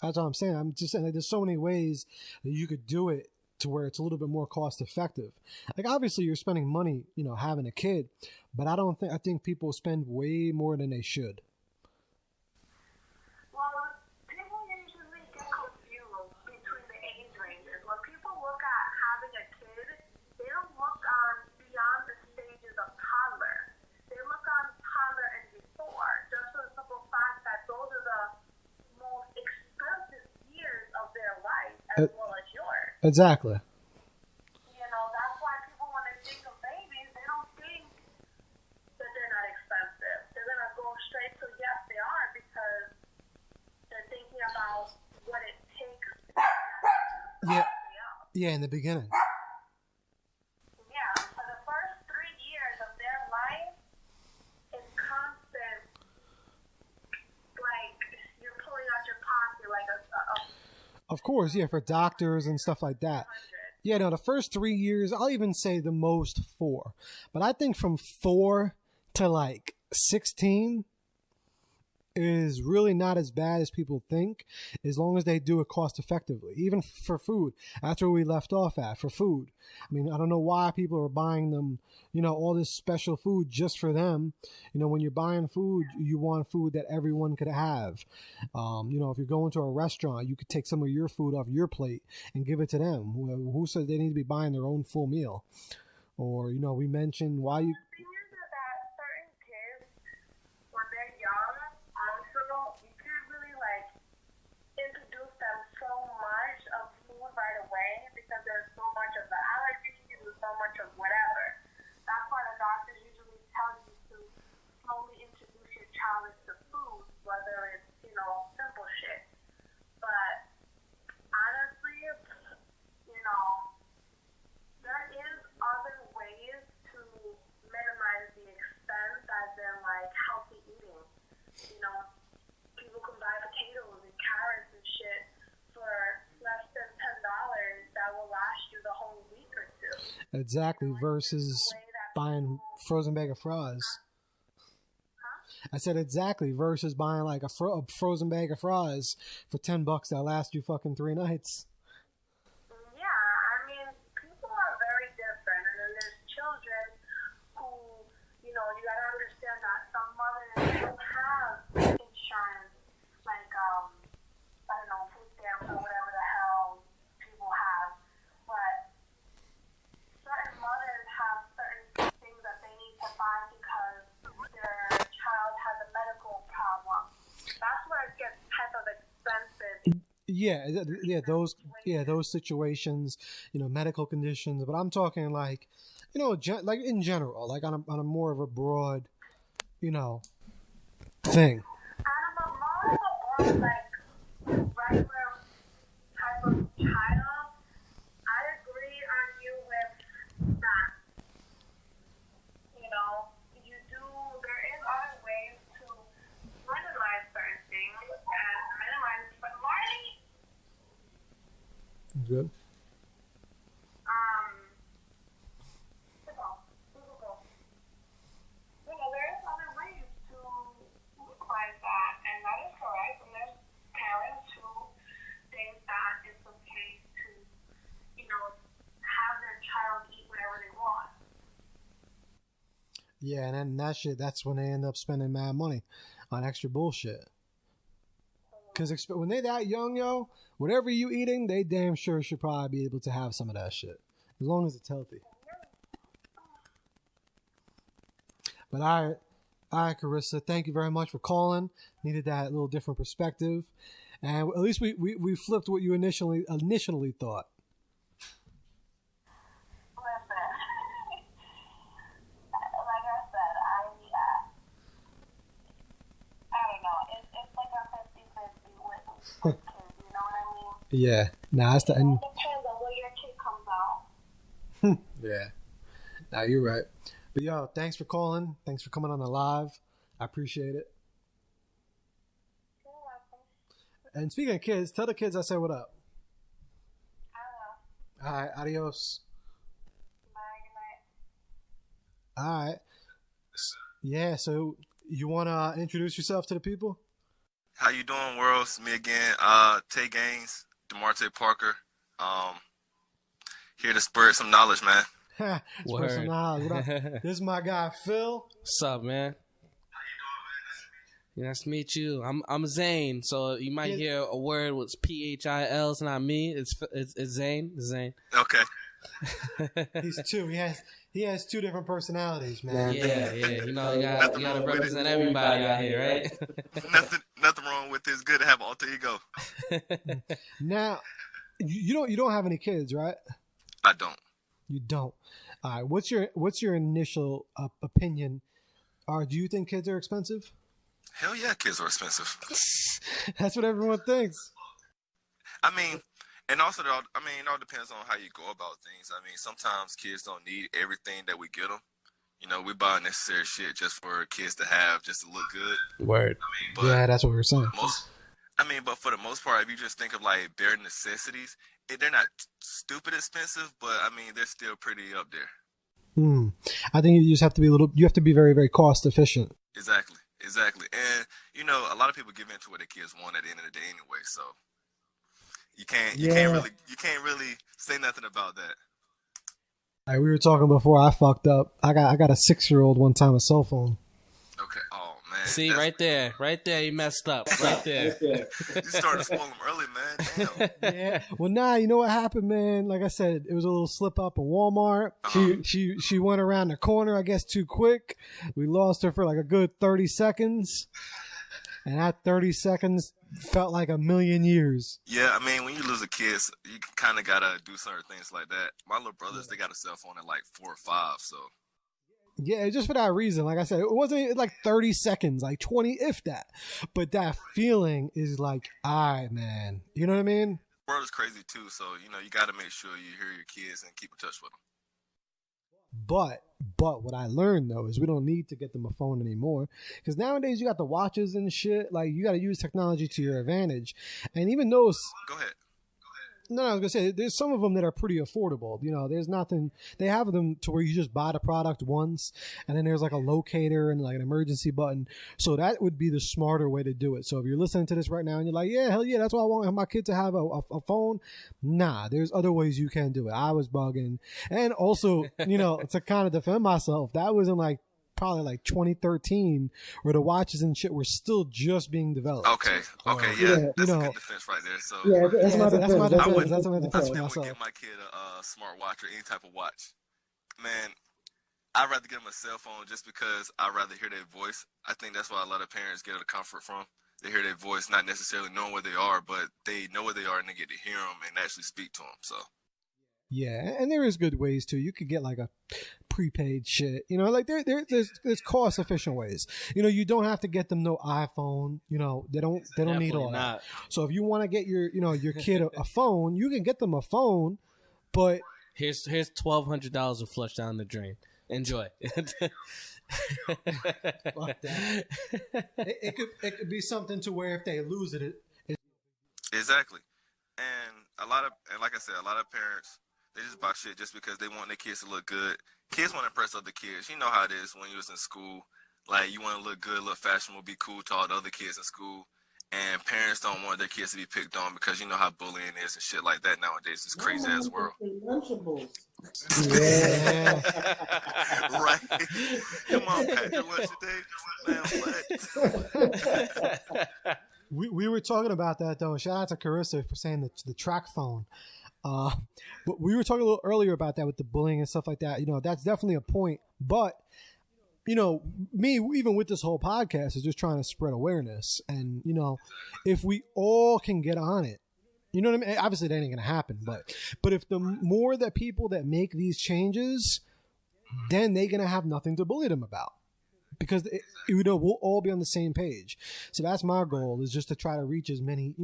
That's what I'm saying. I'm just saying like, there's so many ways that you could do it to where it's a little bit more cost effective. Like obviously you're spending money, having a kid, but I think people spend way more than they should. Well, people usually get confused between the age ranges. When people look at having a kid, they don't look on beyond the stages of toddler. They look on toddler and before, just for the simple fact that those are the most expensive years of their life as well as yours. Exactly. That's why people, when they think of babies, they don't think that they're not expensive. They're going to go straight to yes, they are, because they're thinking about what it takes to Yeah. up. Yeah, in the beginning. Yeah, for the first 3 years of their life, it's constant, like, you're pulling out your pocket like a Of course, yeah, for doctors and stuff like that. 100. Yeah, no, the first 3 years, I'll even say the most 4. But I think from 4 to like 16, is really not as bad as people think, as long as they do it cost effectively. Even for food, that's where we left off at, for food. I mean, I don't know why people are buying them, all this special food just for them. When you're buying food, you want food that everyone could have. If you're going to a restaurant, you could take some of your food off your plate and give it to them. Who says they need to be buying their own full meal? Or, we mentioned why you... Exactly, versus buying frozen bag of fries. I said exactly, versus buying like a frozen bag of fries for $10 that last you fucking 3 nights. Yeah, I mean, people are very different, and then there's children who, you gotta understand that some mothers don't have insurance, like, I don't know, food stamps or whatever the hell people have, but certain mothers have certain things that they need to buy because their child has a medical problem. That's where it gets type of expensive. Those situations, medical conditions. But I'm talking like, like in general, like on a more of a broad, thing. And more of a broad, like regular type of child. I agree on you with that. There is other ways to minimize certain things and minimize, but Marty. Good. There is other ways to minimize that, and that is correct. And there's parents who think that it's okay to, have their child eat whatever they want. Yeah, and then that's when they end up spending mad money on extra bullshit. Because when they that young, whatever you eating, they damn sure should probably be able to have some of that shit. As long as it's healthy. But all right, Carissa, thank you very much for calling. Needed that little different perspective. And at least we flipped what you initially thought. Yeah. Nah, that's the end. It depends on where your kid comes out. Yeah. Nah, you're right. But yo, thanks for calling. Thanks for coming on the live. I appreciate it. You're welcome. And speaking of kids, tell the kids I said what up. I will. All right, adios. Bye, good night. All right. Yeah, so you want to introduce yourself to the people? How you doing, world? It's me again, Tay Gaines, DeMarte Parker. Here to spread some knowledge, man. Spread some knowledge. This is my guy, Phil. What's up, man? Nice to meet you. I'm Zain, so you might hear a word with PHIL. It's not me. It's Zain. Zain. Okay. He's two. He has 2 different personalities, man. Yeah. You gotta represent everybody out here, right? Nothing wrong with it. It's good to have an alter ego. Now, you don't have any kids, right? I don't. You don't. All right. What's your initial opinion? Do you think kids are expensive? Hell yeah, kids are expensive. That's what everyone thinks. I mean, and also, it all depends on how you go about things. I mean, sometimes kids don't need everything that we get them. We buy unnecessary shit just for kids to have, just to look good. Word. Yeah, that's what we were saying. But for the most part, if you just think of like bare necessities, they're not stupid expensive, but they're still pretty up there. I think you just have to be you have to be very, very cost efficient. Exactly. And, you know, a lot of people give in to what their kids want at the end of the day anyway. So you can't really say nothing about that. Like we were talking before, I fucked up. I got a 6-year-old one time a cell phone. Okay. Oh man. See, right there, you messed up. Right there. You started to spoil them early, man. Damn. Yeah. Well, nah, you know what happened, man? Like I said, it was a little slip up in Walmart. She went around the corner, I guess, too quick. We lost her for like a good 30 seconds. And that 30 seconds felt like a million years. Yeah, I mean, when you lose a kid, you kind of got to do certain things like that. My little brothers, they got a cell phone at like 4 or 5, so. Yeah, just for that reason. Like I said, it wasn't like 30 seconds, like 20, if that. But that feeling is like, all right, man. You know what I mean? The world is crazy, too, so, you know, you got to make sure you hear your kids and keep in touch with them. But what I learned, though, is we don't need to get them a phone anymore. Because nowadays you got the watches and shit. Like, you got to use technology to your advantage. And even those... Go ahead. No, I was going to say, there's some of them that are pretty affordable. You know, there's nothing... They have them to where you just buy the product once, and then there's like a locator and like an emergency button. So that would be the smarter way to do it. So if you're listening to this right now and you're like, yeah, hell yeah, that's why I want my kid to have a phone. Nah, there's other ways you can do it. I was bugging. And also, you know, to kind of defend myself, that was in like probably like 2013 where the watches and shit were still just being developed. Okay, yeah, that's a good defense right there. So that's my defense. I wouldn't myself. get my kid a smart watch or any type of watch. Man, I'd rather get them a cell phone just because I'd rather hear their voice. I think that's why a lot of parents get a comfort from. They hear their voice, not necessarily knowing where they are, but they know where they are and they get to hear them and actually speak to them. So. Yeah, and there is good ways too. You could get like a prepaid shit, you know, like there's cost efficient ways. You know, you don't have to get them no iPhone. You know, they don't need all that. So if you want to get your kid a phone, you can get them a phone, but here's $1,200 flushed down the drain. Enjoy. Fuck that. It could be something to where if they lose it. Exactly, and like I said, a lot of parents. They just buy shit just because they want their kids to look good. Kids want to impress other kids. You know how it is when you was in school. Like, you want to look good, look fashionable, be cool to all the other kids in school. And parents don't want their kids to be picked on because you know how bullying is and shit like that nowadays. It's crazy-ass world. Yeah. Right. Come on, pack your lunch today. Man, what? We were talking about that, though. Shout out to Carissa for saying the track phone. But we were talking a little earlier about that with the bullying and stuff like that. You know, that's definitely a point. But, you know, me, even with this whole podcast, is just trying to spread awareness. And, you know, if we all can get on it, you know what I mean? Obviously, that ain't going to happen. But if the more that people that make these changes, then they're going to have nothing to bully them about. Because, you know, we'll all be on the same page. So that's my goal, is just to try to reach as many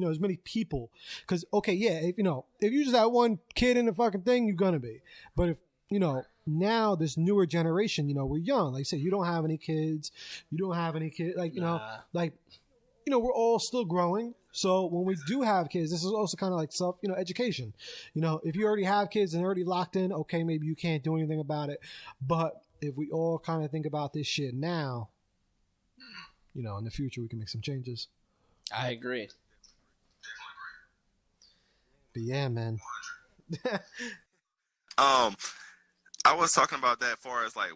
people. Because, okay, yeah, if you just have one kid in the fucking thing, you're going to be. But if, you know, now this newer generation, you know, we're young. Like I said, you don't have any kids. Like, you know, like, you know, we're all still growing. So when we do have kids, this is also kind of like education. You know, if you already have kids and they're already locked in, okay, maybe you can't do anything about it. But if we all kind of think about this shit now, you know, in the future, we can make some changes. I agree. But yeah, man. I was talking about that as far as like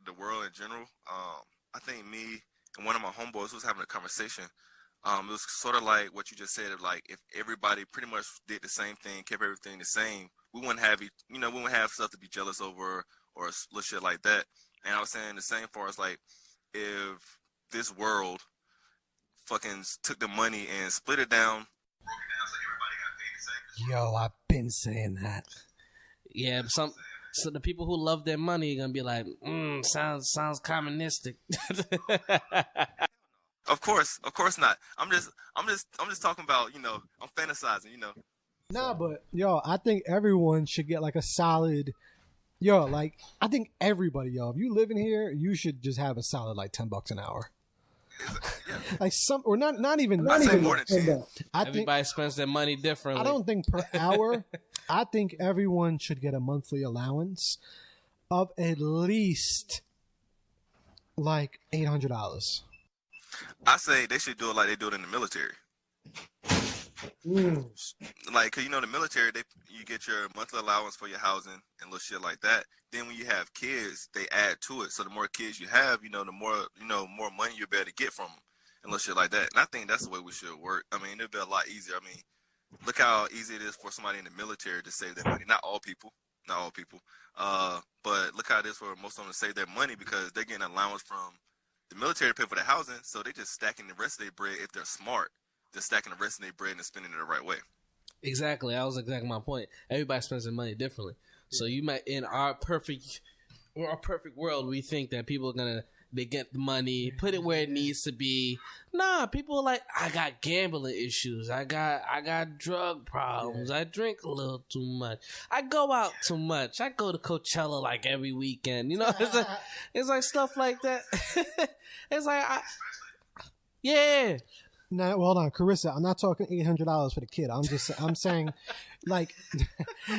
the world in general. I think me and one of my homeboys was having a conversation. It was sort of like what you just said, of like if everybody pretty much did the same thing, kept everything the same, we wouldn't have stuff to be jealous over or little shit like that. And I was saying the same for us, like, if this world fucking took the money and split it down, broke it down so everybody got paid the same. Yo, I've been saying that. Yeah, so the people who love their money are gonna be like, sounds communistic. Of course not. I'm just talking about, you know, I'm fantasizing, you know. Nah, but yo, I think everyone should get like a solid. Yo, like, I think everybody, yo, if you live in here, you should just have a solid like $10 an hour. Yeah. Like not even more than 10. Everybody spends their money differently. I don't think per hour. I think everyone should get a monthly allowance of at least like $800. I say they should do it like they do it in the military. Like, 'cause the military, you get your monthly allowance for your housing and little shit like that. Then when you have kids, they add to it. So the more kids you have, the more money you'll be able to get from them and little shit like that. And I think that's the way we should work. I mean, it'd be a lot easier. I mean, look how easy it is for somebody in the military to save their money. Not all people. But look how it is for most of them to save their money because they're getting allowance from the military to pay for the housing. So they just stacking the rest of their bread if they're smart. They're stacking the rest of their bread and spending it the right way. Exactly. That was exactly my point. Everybody spends their money differently. So you might, in our perfect world, we think that people are they get the money, put it where it needs to be. Nah, people are like, I got gambling issues. I got drug problems. I drink a little too much. I go out too much. I go to Coachella like every weekend. It's like stuff like that. It's like, yeah. Now, well, hold on, Carissa. I'm not talking $800 for the kid. I'm saying, like,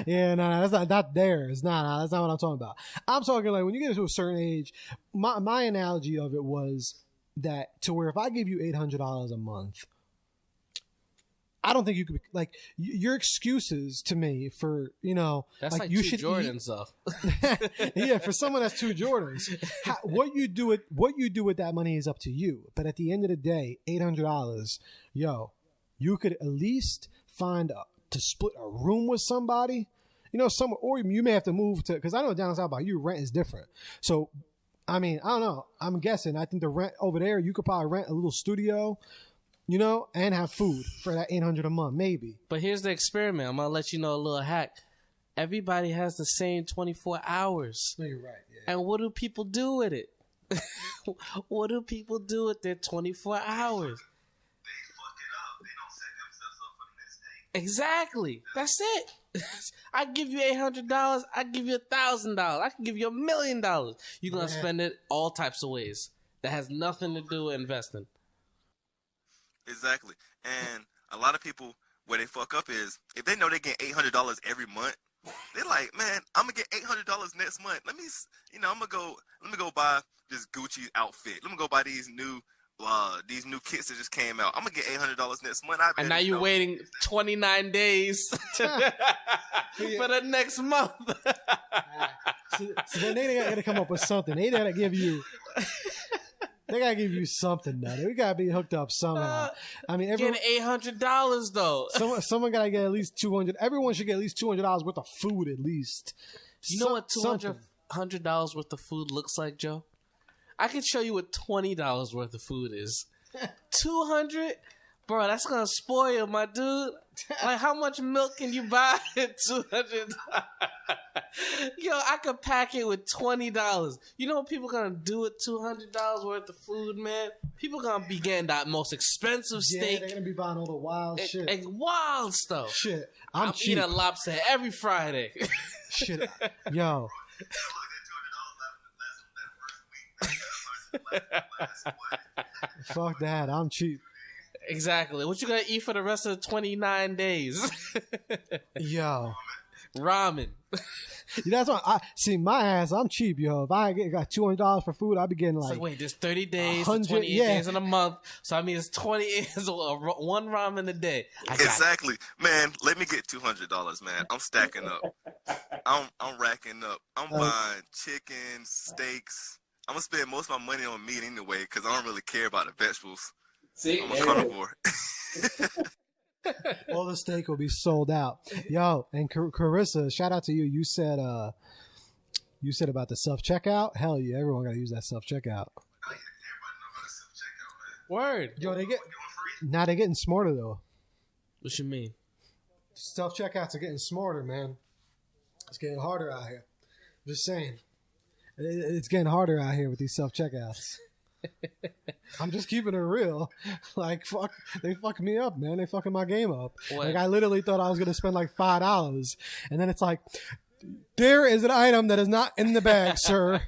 yeah, no, that's not there. It's not. That's not what I'm talking about. I'm talking like when you get to a certain age. My analogy of it was that to where if I give you $800 a month, I don't think you could like your excuses to me for that's like you two should Jordans though. Yeah, for someone that's two Jordans, what you do with that money is up to you. But at the end of the day, $800, you could at least find to split a room with somebody, or you may have to move to because I know down south by you rent is different. So, I mean, I don't know. I'm guessing. I think the rent over there, you could probably rent a little studio. And have food for that $800 a month, maybe. But here's the experiment. I'm gonna let you know a little hack. Everybody has the same 24 hours. No, you're right. Yeah. And what do people do with it? What do people do with their 24 hours? They fuck it up. They don't set themselves up for the next day. Exactly. That's it. I give you $800. I give you $1,000. I can give you $1 million. You're gonna spend it all types of ways. That has nothing to do with investing. Exactly. And a lot of people, where they fuck up is, if they know they get $800 every month, they're like, man, I'm going to get $800 next month. Let me go buy this Gucci outfit. Let me go buy these new kits that just came out. I'm going to get $800 next month. And now you're waiting 29 days for the next month. So then they got to come up with something. They got to give you... They gotta give you something, now. We gotta be hooked up somehow. I mean, getting $800 though. Someone gotta get at least $200. Everyone should get at least $200 worth of food, at least. You know what $200 worth of food looks like, Joe? I can show you what $20 worth of food is. 200, bro. That's gonna spoil my dude. Like, how much milk can you buy at $200? Yo, I could pack it with $20. You know what people gonna do with $200 worth of food, man? People gonna be getting that most expensive steak. Yeah, they're gonna be buying all the wild shit. Wild stuff. Shit, I'm cheap. eating lobster every Friday. Shit, yo. Fuck that. I'm cheap. Exactly. What you gonna eat for the rest of the 29 days? Yo. Ramen. That's why I see my ass. I'm cheap, yo. If I got $200 for food, I'll be getting like. So wait, there's 30 days, 28 days in a month. So I mean, it's 20 is one ramen a day. Exactly, man. Let me get $200, man. I'm stacking up. I'm racking up. I'm buying chicken, steaks. I'm gonna spend most of my money on meat anyway because I don't really care about the vegetables. See, I'm a carnivore. All the steak will be sold out. Yo, and Carissa, shout out to you. You said about the self-checkout. Hell yeah, everyone got to use that self-checkout. Word. Yo, they're getting smarter though. What you mean? Self-checkouts are getting smarter, man. It's getting harder out here. Just saying. It's getting harder out here with these self-checkouts. I'm just keeping it real. Like, fuck, they fucking me up, man. They fucking my game up. What? Like, I literally thought I was going to spend like $5. And then it's like, there is an item that is not in the bag, sir.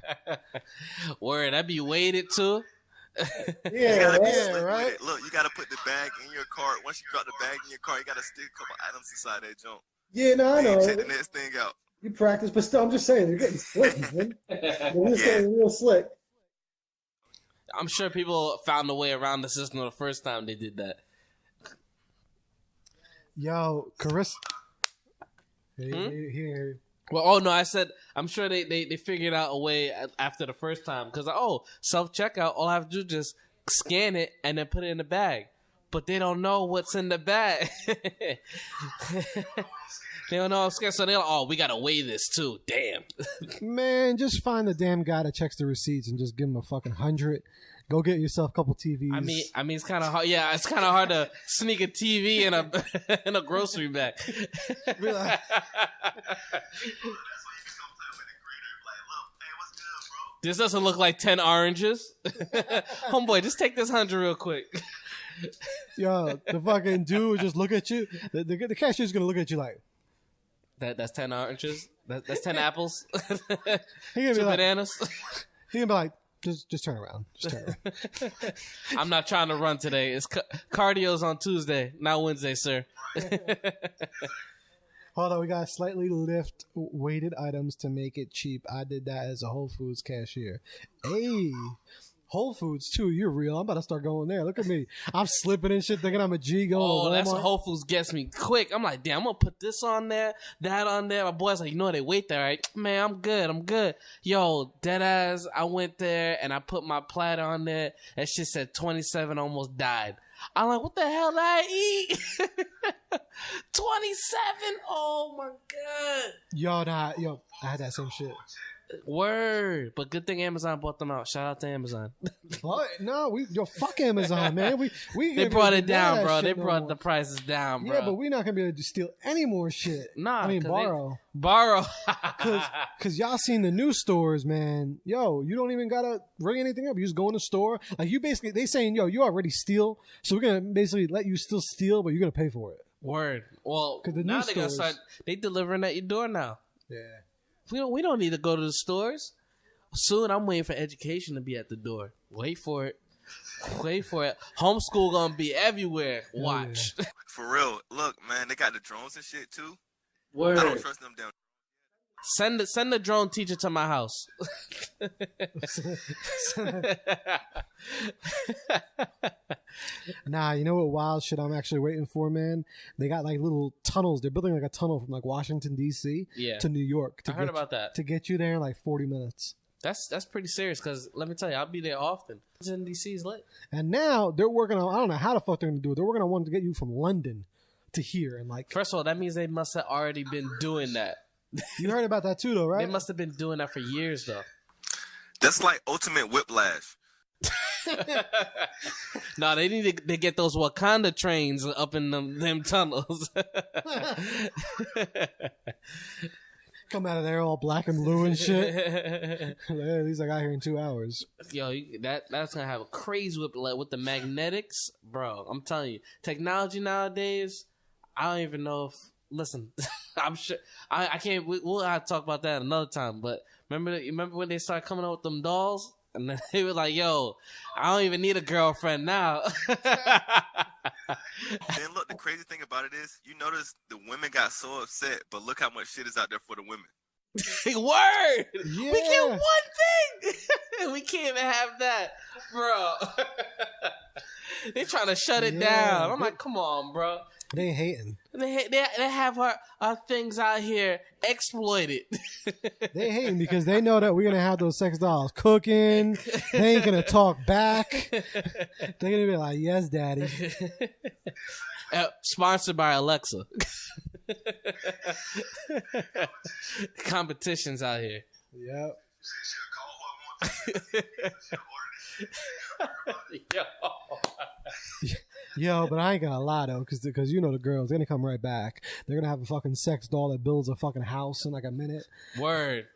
Word, I'd be weighted too. Right? Look, you got to put the bag in your cart. Once you drop the bag in your cart, you got to stick a couple items inside that junk. Yeah, no, I know. Check the next thing out. You practice, but still, I'm just saying, they're getting slick, man. They're just getting real slick. I'm sure people found a way around the system the first time they did that. Yo, Carissa. Here. Well, oh no, I said I'm sure they figured out a way after the first time because self-checkout, all I have to do is just scan it and then put it in the bag. But they don't know what's in the bag. They don't know I'm scared, so they're like, we gotta weigh this too. Damn. Man, just find the damn guy that checks the receipts and just give him a fucking 100. Go get yourself a couple TVs. I mean, it's kind of hard. Yeah, it's kind of hard to sneak a TV in a in a grocery bag. Be like, this doesn't look like 10 oranges. Homeboy, just take this 100 real quick. yo, the fucking dude would just look at you. The cashier's gonna look at you like, That's 10 oranges. That's 10 apples. he gonna be 2 like, bananas. he gonna be like, just turn around. Just turn around. I'm not trying to run today. It's cardio's on Tuesday, not Wednesday, sir. Hold on, we got slightly lift weighted items to make it cheap. I did that as a Whole Foods cashier. Hey, Whole Foods too. You're real. I'm about to start going there. Look at me. I'm slipping and shit, thinking I'm a G going. Oh, to that's Walmart. what Whole Foods gets me quick. I'm like, damn, I'm gonna put this on there, that on there. My boy's like, you know they wait there, right? Man, I'm good. Yo, deadass, I went there and I put my platter on there. That shit said 27, almost died. I'm like, what the hell did I eat? 27? Oh my god. Yo, I had that same shit. Word. But good thing Amazon bought them out. Shout out to Amazon. What? No, fuck Amazon, man. We They brought it down, bro. They no brought more. the prices down, bro. Yeah, but we're not gonna be able to steal any more shit. Nah, I mean 'cause borrow. Borrow. Cause y'all seen the new stores, man. Yo, you don't even gotta ring anything up. You just go in the store. Like you basically, they saying, yo, you already steal, so we're gonna basically let you still steal, but you're gonna pay for it. Word. Well, 'Cause the now new they gonna stores- start. They delivering at your door now. Yeah. We don't need to go to the stores. Soon, I'm waiting for education to be at the door. Wait for it. Homeschool gonna be everywhere. Watch. For real. Look, man, they got the drones and shit too. Word. I don't trust them down. Send the drone teacher to my house. Nah, you know what wild shit I'm actually waiting for, man? They got like little tunnels. They're building like a tunnel from like Washington D.C. Yeah. to New York. I heard about that. To get you there in like 40 minutes. That's pretty serious because let me tell you, I'll be there often. DC is lit. And now they're working on, I don't know how the fuck they're gonna do it. They're working on one to get you from London to here, and like First of all, that means they must have already been doing that. you heard about that too, though, right? They must have been doing that for years, though. That's like ultimate whiplash. No, they need to get those Wakanda trains up in them tunnels. Come out of there all black and blue and shit. At least I got here in 2 hours. Yo, that's gonna have a crazy whip with the magnetics, bro. I'm telling you, technology nowadays. I don't even know if. Listen, I'm sure I can't. We'll have to talk about that another time. But remember when they started coming out with them dolls, and then they were like, "Yo, I don't even need a girlfriend now." Then look, the crazy thing about it is, you notice the women got so upset, but look how much shit is out there for the women. Word. Yeah. We get one thing. We can't even have that, bro. They trying to shut it down. I'm like, come on, bro. They ain't hating. They have our things out here exploited. They hating because they know that we're gonna have those sex dolls cooking. They ain't gonna talk back. They're gonna be like, "Yes, daddy." Sponsored by Alexa. Competitions out here. Yep. Yo, but I ain't gonna lie though, because you know the girls, they're gonna come right back. They're gonna have a fucking sex doll that builds a fucking house in like a minute. Word.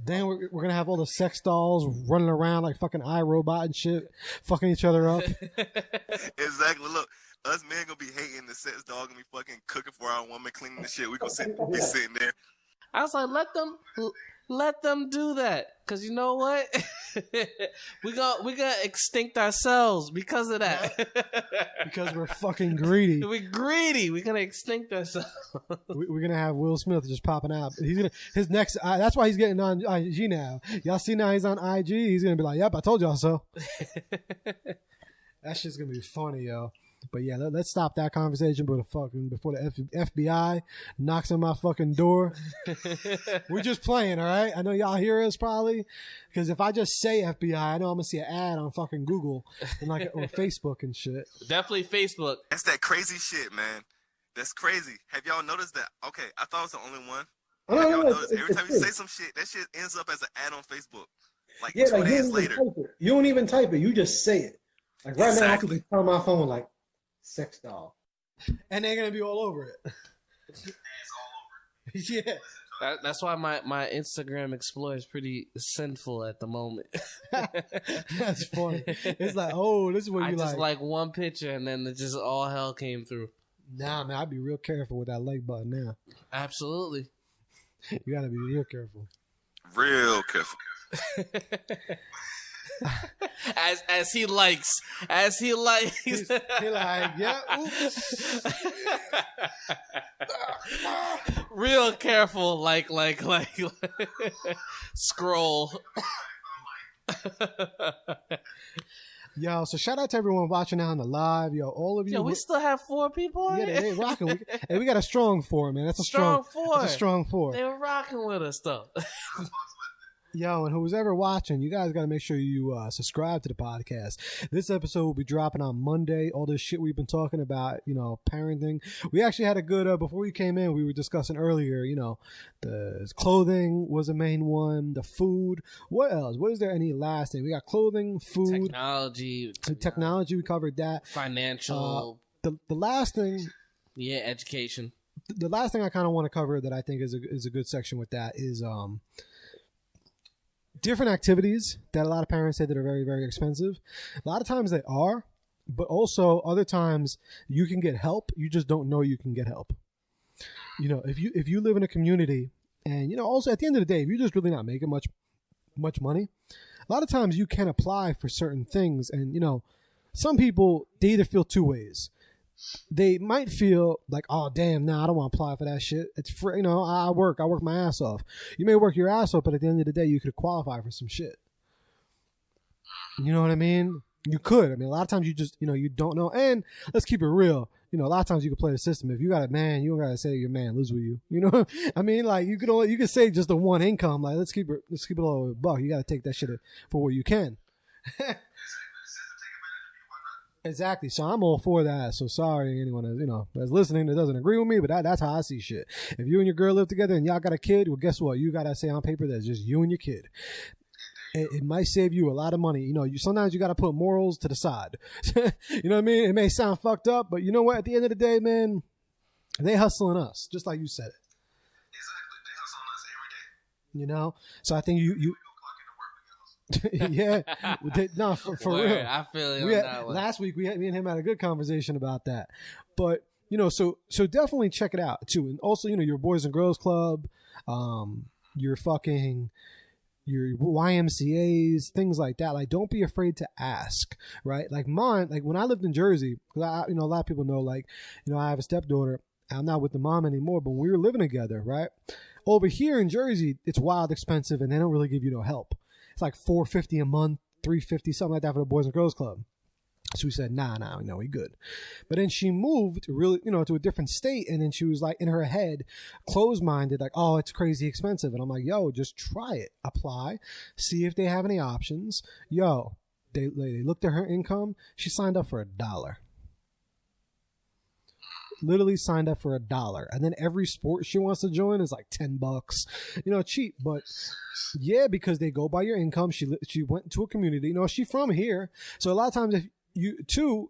Then we're gonna have all the sex dolls running around like fucking iRobot and shit, fucking each other up. Exactly. Look, us men gonna be hating the sex dog and be fucking cooking for our woman, cleaning the shit. We gonna be sitting there. I was like, Let them do that. Cause you know what? we gonna extinct ourselves because of that. Because we're fucking greedy. We're greedy. We're gonna extinct ourselves. We're gonna have Will Smith just popping out. He's gonna his next. That's why he's getting on IG now. Y'all see now he's on IG. He's gonna be like, "Yep, I told y'all so." That shit's gonna be funny, yo. But yeah, let's stop that conversation before the FBI knocks on my fucking door. We're just playing, all right? I know y'all hear us probably, because if I just say FBI, I know I'm gonna see an ad on fucking Google and or Facebook and shit. Definitely Facebook. That's that crazy shit, man. That's crazy. Have y'all noticed that? Okay, I thought I was the only one. Have y'all noticed every time you say some shit, that shit ends up as an ad on Facebook. Like 2 days later. You don't even type it. You just say it. Like right now, I can just turn my phone like sex doll, and they're gonna be all over it. Yeah, that's why my Instagram Explorer is pretty sinful at the moment. That's funny. It's like, oh, this is what you I just like one picture, and then it just all hell came through. Nah, man, I'd be real careful with that like button now. Absolutely, you gotta be real careful. Real careful. as he likes he like, yeah, oops. Real careful, like scroll. Yo, so shout out to everyone watching now on the live. Yo, all of you. Yo, we still have 4 people on it. They rocking. Hey, we got a strong 4, man. That's a strong 4. That's a strong 4. They were rocking with us though. Yo, and who's ever watching, you guys got to make sure you subscribe to the podcast. This episode will be dropping on Monday. All this shit we've been talking about, parenting. We actually had a good, before we came in, we were discussing earlier, the clothing was the main one, the food. What else? What is there any last thing? We got clothing, food. Technology, we covered that. Financial. The last thing. Yeah, education. The last thing I kind of want to cover that I think is a good section with that is, different activities that a lot of parents say that are very, very expensive. A lot of times they are, but also other times you can get help. You just don't know you can get help. If you live in a community and, also at the end of the day, if you're just really not making much money, a lot of times you can apply for certain things. And, some people, they either feel 2 ways. They might feel like, oh, damn, nah, I don't want to apply for that shit. It's free. I work my ass off. You may work your ass off, but at the end of the day, you could qualify for some shit. You know what I mean? You could. I mean, a lot of times you just, you don't know. And let's keep it real. A lot of times you can play the system. If you got a man, you don't got to say your man lives with you. I mean, like you could say just the one income. Like, let's keep it all a buck. You got to take that shit for what you can. Exactly. So I'm all for that. So sorry anyone that's listening that doesn't agree with me, but that's how I see shit. If you and your girl live together and y'all got a kid, well, guess what? You got to say on paper that it's just you and your kid. It might save you a lot of money. Sometimes you got to put morals to the side. You know what I mean? It may sound fucked up, but you know what? At the end of the day, man, they hustling us, just like you said it. Exactly. They hustling us every day. So I think you yeah, no, for real. I feel it on that one. Last week me and him had a good conversation about that. But so definitely check it out too. And also, your Boys and Girls Club, your YMCA's, things like that. Like, don't be afraid to ask, right? Like mine, like when I lived in Jersey, because a lot of people know, like, I have a stepdaughter. I'm not with the mom anymore, but when we were living together, right? Over here in Jersey, it's wild expensive, and they don't really give you no help. It's like $450 a month, $350, something like that for the Boys and Girls Club. So we said, nah, we good. But then she moved really, to a different state. And then she was like, in her head, closed-minded, like, oh, it's crazy expensive. And I'm like, yo, just try it. Apply. See if they have any options. Yo, they looked at her income. She signed up for $1. Literally signed up for $1. And then every sport she wants to join is like $10. Cheap. But yeah, because they go by your income. She went to a community. She's from here. So a lot of times if you too,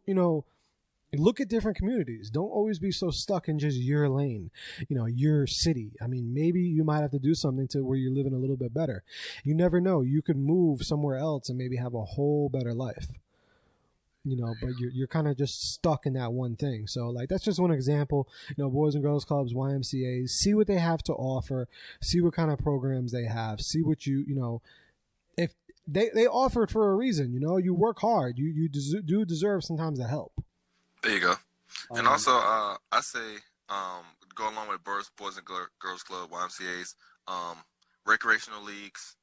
look at different communities. Don't always be so stuck in just your lane, your city. I mean, maybe you might have to do something to where you're living a little bit better. You never know. You could move somewhere else and maybe have a whole better life. but you're kind of just stuck in that one thing. So like that's just one example. Boys and girls clubs, YMCA's, see what they have to offer, see what kind of programs they have, see what if they offer it for a reason. You work hard, you do deserve sometimes the help. There you go. And also, I say go along with Boys and Girls Club, YMCA's, recreational leagues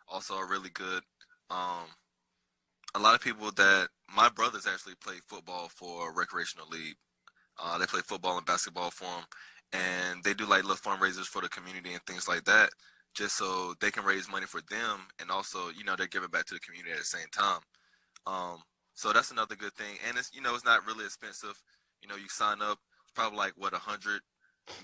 also are really good. A lot of people that my brothers actually play football for a recreational league. They play football and basketball for them, and they do like little fundraisers for the community and things like that, just so they can raise money for them, and also they're giving back to the community at the same time. So that's another good thing, and it's it's not really expensive. You sign up, it's probably like 100,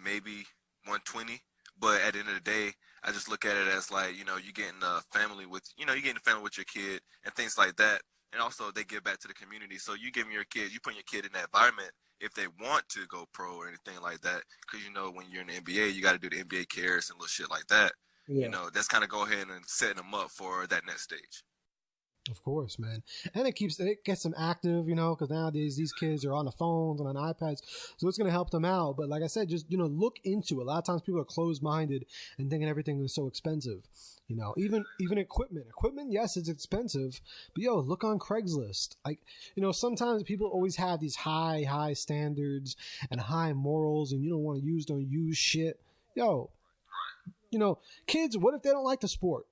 maybe 120, but at the end of the day, I just look at it as like, you're getting a family with, you're getting a family with your kid and things like that. And also they give back to the community. So you giving your kid, you putting your kid in that environment if they want to go pro or anything like that. Because, when you're in the NBA, you got to do the NBA cares and little shit like that. Yeah. That's kind of go ahead and setting them up for that next stage. Of course, man. And it gets them active, because nowadays these kids are on the phones and on iPads, so it's going to help them out. But like I said, just, look into it. A lot of times people are closed-minded and thinking everything is so expensive. Even equipment. Equipment, yes, it's expensive, but look on Craigslist. Like, sometimes people always have these high standards and high morals, and you don't want to don't use shit. Kids, what if they don't like the sport?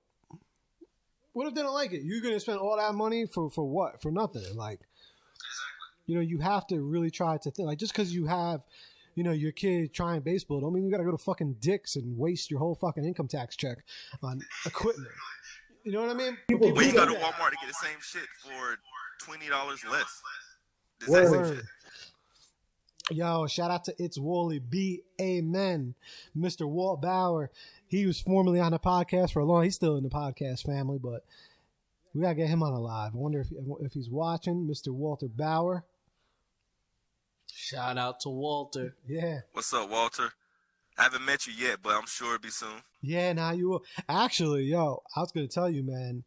What if they don't like it? You're going to spend all that money for what? For nothing. Like, exactly. You have to really try to think. Like, just because you have, your kid trying baseball, don't mean you got to go to fucking Dick's and waste your whole fucking income tax check on equipment. You know what I mean? When you go to Walmart to get the same shit for $20 less. Word. Yo, shout out to It's Wally B. Amen. Mr. Walt Bauer. He was formerly on the podcast for a long. He's still in the podcast family, but we gotta get him on the live. I wonder if he's watching, Mr. Walter Bauer. Shout out to Walter. Yeah. What's up, Walter? I haven't met you yet, but I'm sure it'll be soon. Yeah, now you will. Actually, I was gonna tell you, man.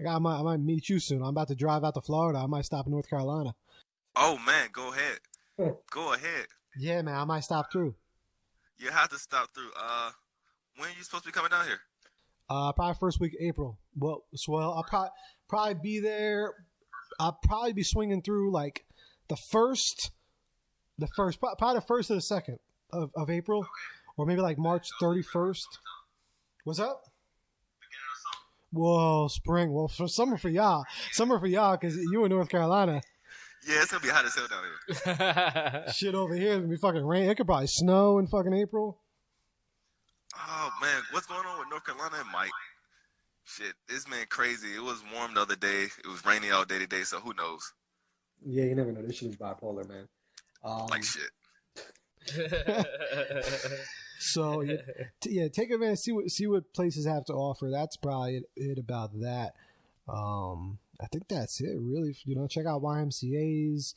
I might meet you soon. I'm about to drive out to Florida. I might stop in North Carolina. Oh man, go ahead. Go ahead. Yeah, man, I might stop through. You have to stop through. When are you supposed to be coming down here? Probably first week of April. Well, I'll probably be there. I'll probably be swinging through like the first, probably the first or the second of April, or maybe like March 31st. What's up? Whoa, spring. Well, for summer for y'all, because you in North Carolina. Yeah, it's gonna be hot as hell down here. Shit over here is gonna be fucking rain. It could probably snow in fucking April. Oh man, what's going on with North Carolina and Mike? Shit, it's been crazy. It was warm the other day. It was rainy all day today, so who knows? Yeah, you never know. This shit is bipolar, man. Like shit. So take advantage. See what places have to offer. That's probably it about that. I think that's it. Really, check out YMCA's.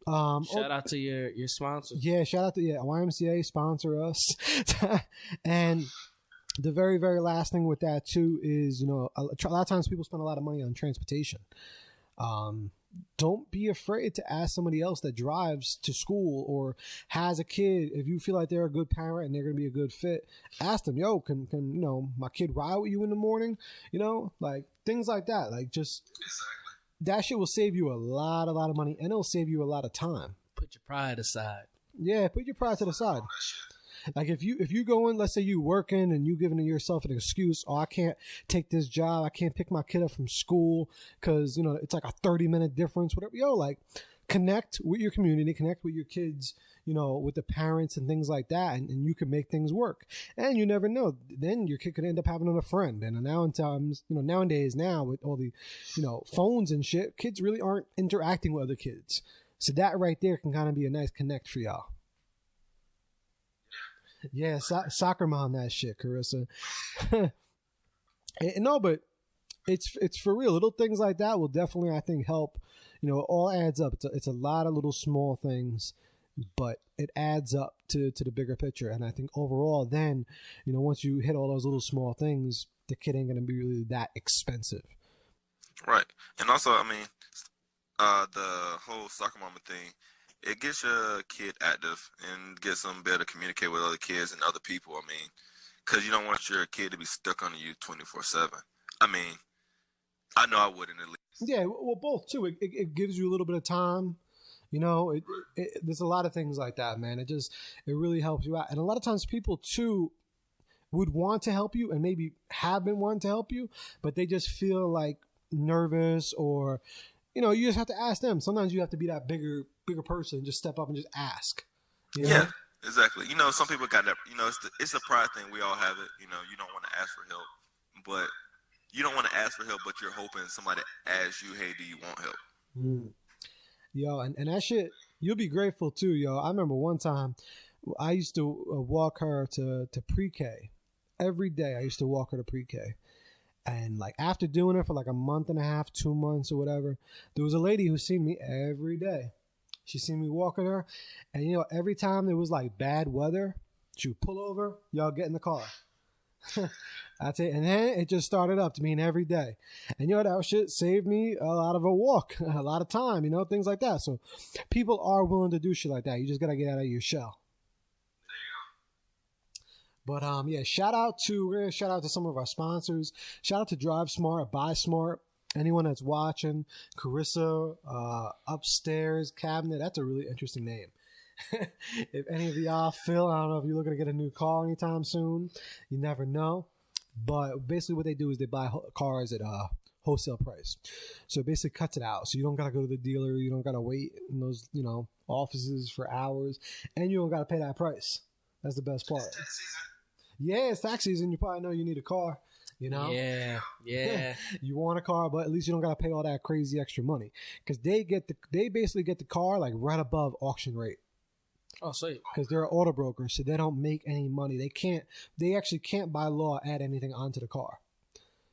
Shout out to your sponsors. Yeah, shout out to YMCA sponsor us. And the very, very last thing with that too is, a lot of times people spend a lot of money on transportation. Don't be afraid to ask somebody else that drives to school or has a kid. If you feel like they're a good parent and they're going to be a good fit, ask them, can my kid ride with you in the morning? Like things like that. Like just that shit will save you a lot of money, and it'll save you a lot of time. Put your pride aside. Yeah, put your pride to the side. Like if you go in, let's say you working and you giving yourself an excuse, I can't take this job, I can't pick my kid up from school because it's like a 30-minute difference, whatever. Like connect with your community, connect with your kids, with the parents and things like that, and you can make things work. And you never know, then your kid could end up having a friend. And nowadays with all the phones and shit, kids really aren't interacting with other kids. So that right there can kind of be a nice connect for y'all. Yeah, soccer mom, that shit, Carissa. No, but it's for real. Little things like that will definitely, I think, help. It all adds up. It's a lot of little small things, but it adds up to the bigger picture. And I think overall, then, once you hit all those little small things, the kid ain't gonna be really that expensive. Right, and also, I mean, the whole soccer mama thing, it gets your kid active and gets them better to communicate with other kids and other people. I mean, because you don't want your kid to be stuck on you 24/7. I mean, I know I wouldn't at least. Yeah, well, both too. It gives you a little bit of time. You know, there's a lot of things like that, man. It really helps you out. And a lot of times people too would want to help you and maybe have been wanting to help you, but they just feel like nervous or, you know, you just have to ask them. Sometimes you have to be that bigger person, just step up and just ask. You know? Yeah, exactly. You know, some people got that, you know, it's a pride thing. We all have it. You know, you don't want to ask for help, but you don't want to ask for help, but you're hoping somebody asks you, hey, do you want help? Mm. Yo, and that shit, you'll be grateful too, yo. I remember one time I used to walk her to pre-K. Every day I used to walk her to pre-K. And like after doing it for like a month and a half, 2 months or whatever, there was a lady who seen me every day. She seen me walking her. And you know, every time there was like bad weather, she would pull over, y'all get in the car. That's it. And then it just started up to mean every day. And you know, that shit saved me a lot of a walk, a lot of time, you know, things like that. So people are willing to do shit like that. You just got to get out of your shell. But yeah, we're gonna shout out to some of our sponsors. Shout out to Drive Smart, Buy Smart. Anyone that's watching, Carissa, Upstairs Cabinet. That's a really interesting name. If any of y'all, Phil, I don't know if you're looking to get a new car anytime soon. You never know. But basically what they do is they buy cars at wholesale price. So it basically cuts it out. So you don't got to go to the dealer. You don't got to wait in those, you know, offices for hours. And you don't got to pay that price. That's the best part. Yeah, it's tax season. You probably know you need a car. You know? Yeah. You want a car, but at least you don't got to pay all that crazy extra money. Because they basically get the car like right above auction rate. Oh, sweet. Because they're an auto broker, so they don't make any money. They actually can't by law add anything onto the car.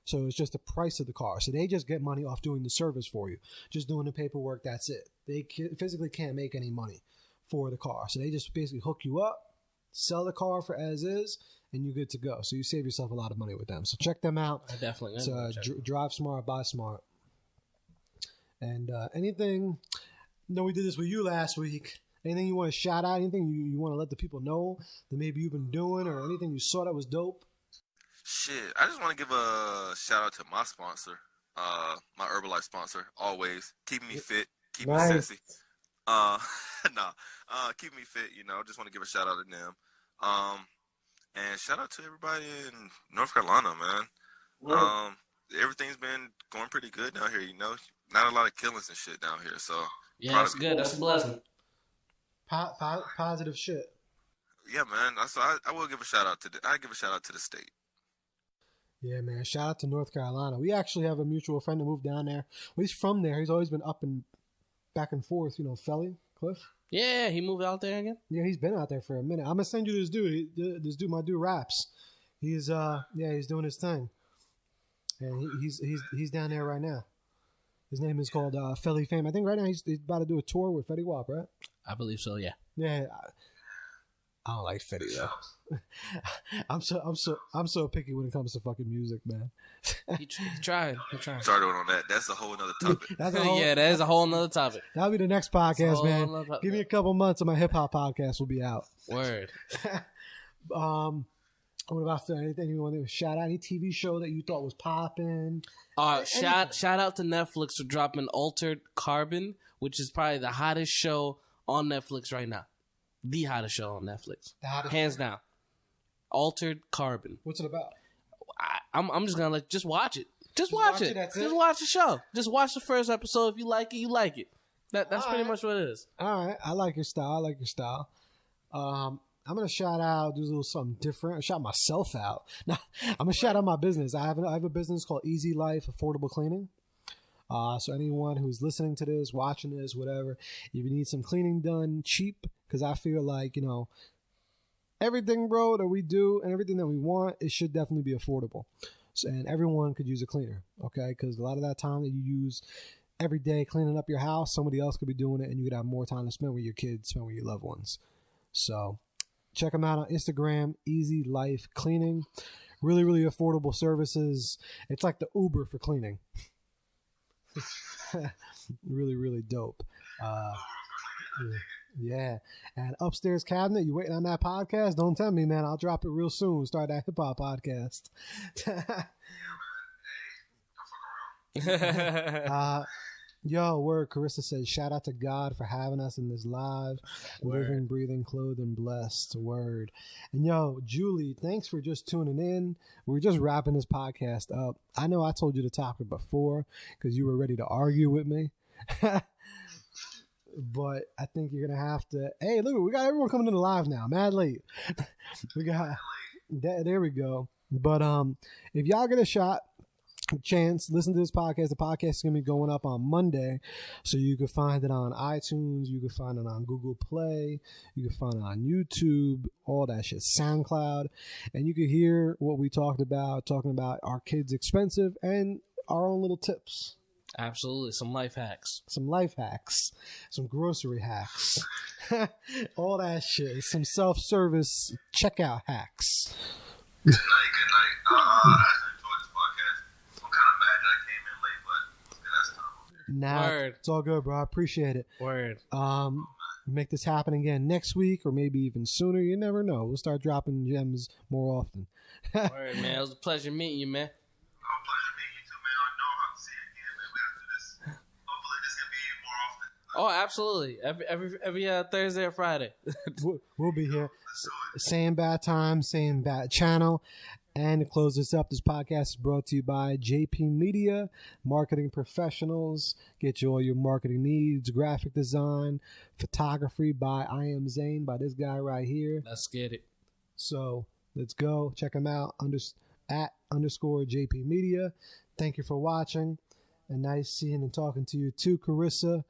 So it's just the price of the car. So they just get money off doing the service for you. Just doing the paperwork, that's it. They physically can't make any money for the car. So they just basically hook you up, sell the car for as is, and you're good to go. So you save yourself a lot of money with them. So check them out. I definitely. It's Drive Smart, Buy Smart. And anything, no, we did this with you last week. Anything you want to shout out? Anything you want to let the people know that maybe you've been doing, or anything you saw that was dope? Shit, I just want to give a shout out to my sponsor, my Herbalife sponsor, always keeping me fit, keep me sexy. Keep me fit. You know, just want to give a shout out to them. And shout out to everybody in North Carolina, man. Everything's been going pretty good down here. You know, not a lot of killings and shit down here. So yeah, that's good. That's a blessing. Positive shit. Yeah, man. So I will give a shout out to the state. Yeah, man. Shout out to North Carolina. We actually have a mutual friend that moved down there. Well, he's from there. He's always been up and back and forth. You know, Felly, Cliff. Yeah, he moved out there again. Yeah, he's been out there for a minute. I'm gonna send you this dude. My dude raps. He's he's doing his thing, and he's down there right now. His name is called Felly Fame. I think right now he's about to do a tour with Fetty Wap, right? I believe so. Yeah. Yeah. I don't like Fetty though. I'm so picky when it comes to fucking music, man. He tried. Started on that. That's a whole nother topic. Yeah, that is a whole nother topic. That'll be the next podcast, man. Give me a couple months and my hip hop podcast will be out. Word. What about Phil? Anything you want to shout out? Any TV show that you thought was popping? Shout out to Netflix for dropping Altered Carbon, which is probably the hottest show on Netflix right now. The hottest show on Netflix. Hands down. Altered Carbon. What's it about? I'm just gonna just watch it. Just watch it. Just watch the show. Just watch the first episode. If you like it, you like it. That's pretty much what it is. All right. I like your style. I'm gonna shout out, do a little something different. I shout myself out. Now I'm gonna shout out my business. I have a business called Easy Life Affordable Cleaning. So anyone who's listening to this, watching this, whatever, if you need some cleaning done cheap, because I feel like, you know, everything, bro, that we do and everything that we want, it should definitely be affordable. So, and everyone could use a cleaner, okay? Because a lot of that time that you use every day cleaning up your house, somebody else could be doing it, and you could have more time to spend with your kids, spend with your loved ones. So check them out on Instagram, Easy Life Cleaning. Really, really affordable services. It's like the Uber for cleaning. Really, really dope. Yeah. And Upstairs Cabinet, you waiting on that podcast? Don't tell me, man. I'll drop it real soon. Start that hip hop podcast. Yo, word. Carissa says, shout out to God for having us in this live, living, breathing, clothed, and blessed. Word. And yo, Julie, thanks for just tuning in. We're just wrapping this podcast up. I know I told you the topic before because you were ready to argue with me. But I think you're going to have to. Hey, look, we got everyone coming in live now. Mad late. We got. There we go. But if y'all get a chance, listen to this podcast. The podcast is going to be going up on Monday. So you can find it on iTunes. You can find it on Google Play. You can find it on YouTube. All that shit. SoundCloud. And you can hear what we talking about our kids' expensive and our own little tips. Absolutely. Some life hacks. Some grocery hacks, all that shit. Some self-service checkout hacks. Good night. I enjoyed this podcast. I'm kind of mad that I came in late, but that's time. Nah, Word. It's all good, bro. I appreciate it. Word. Make this happen again next week or maybe even sooner. You never know. We'll start dropping gems more often. Word, man. It was a pleasure meeting you, man. Oh, absolutely. Every Thursday or Friday. We'll be here. Same bad time, same bad channel. And to close this up, this podcast is brought to you by JP Media, marketing professionals. Get you all your marketing needs, graphic design, photography by I Am Zain, by this guy right here. Let's get it. So let's go. Check him out at _JP Media. Thank you for watching. And nice seeing and talking to you too, Carissa.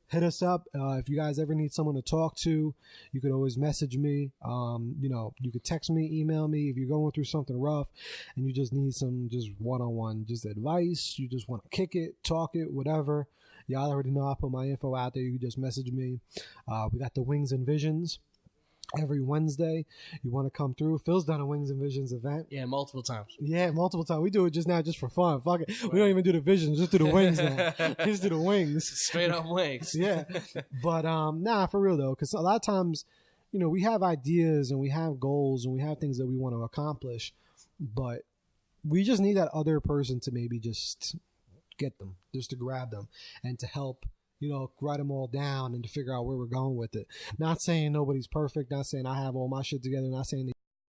Hit us up. If you guys ever need someone to talk to, you could always message me. You could text me, email me if you're going through something rough and you just need some just one-on-one just advice. You just want to kick it, talk it, whatever. Y'all already know I put my info out there. You can just message me. We got the Wings and Visions every Wednesday. You want to come through? Phil's done a Wings and Visions event. Yeah, multiple times. We do it just now just for fun. Fuck it. We don't even do the Visions. Just do the Wings now. Just do the Wings. Straight up wings. Yeah. But for real though, because a lot of times, we have ideas and we have goals and we have things that we want to accomplish, but we just need that other person to maybe just get them, just to grab them and to help write them all down and to figure out where we're going with it. Not saying nobody's perfect, not saying I have all my shit together, not saying that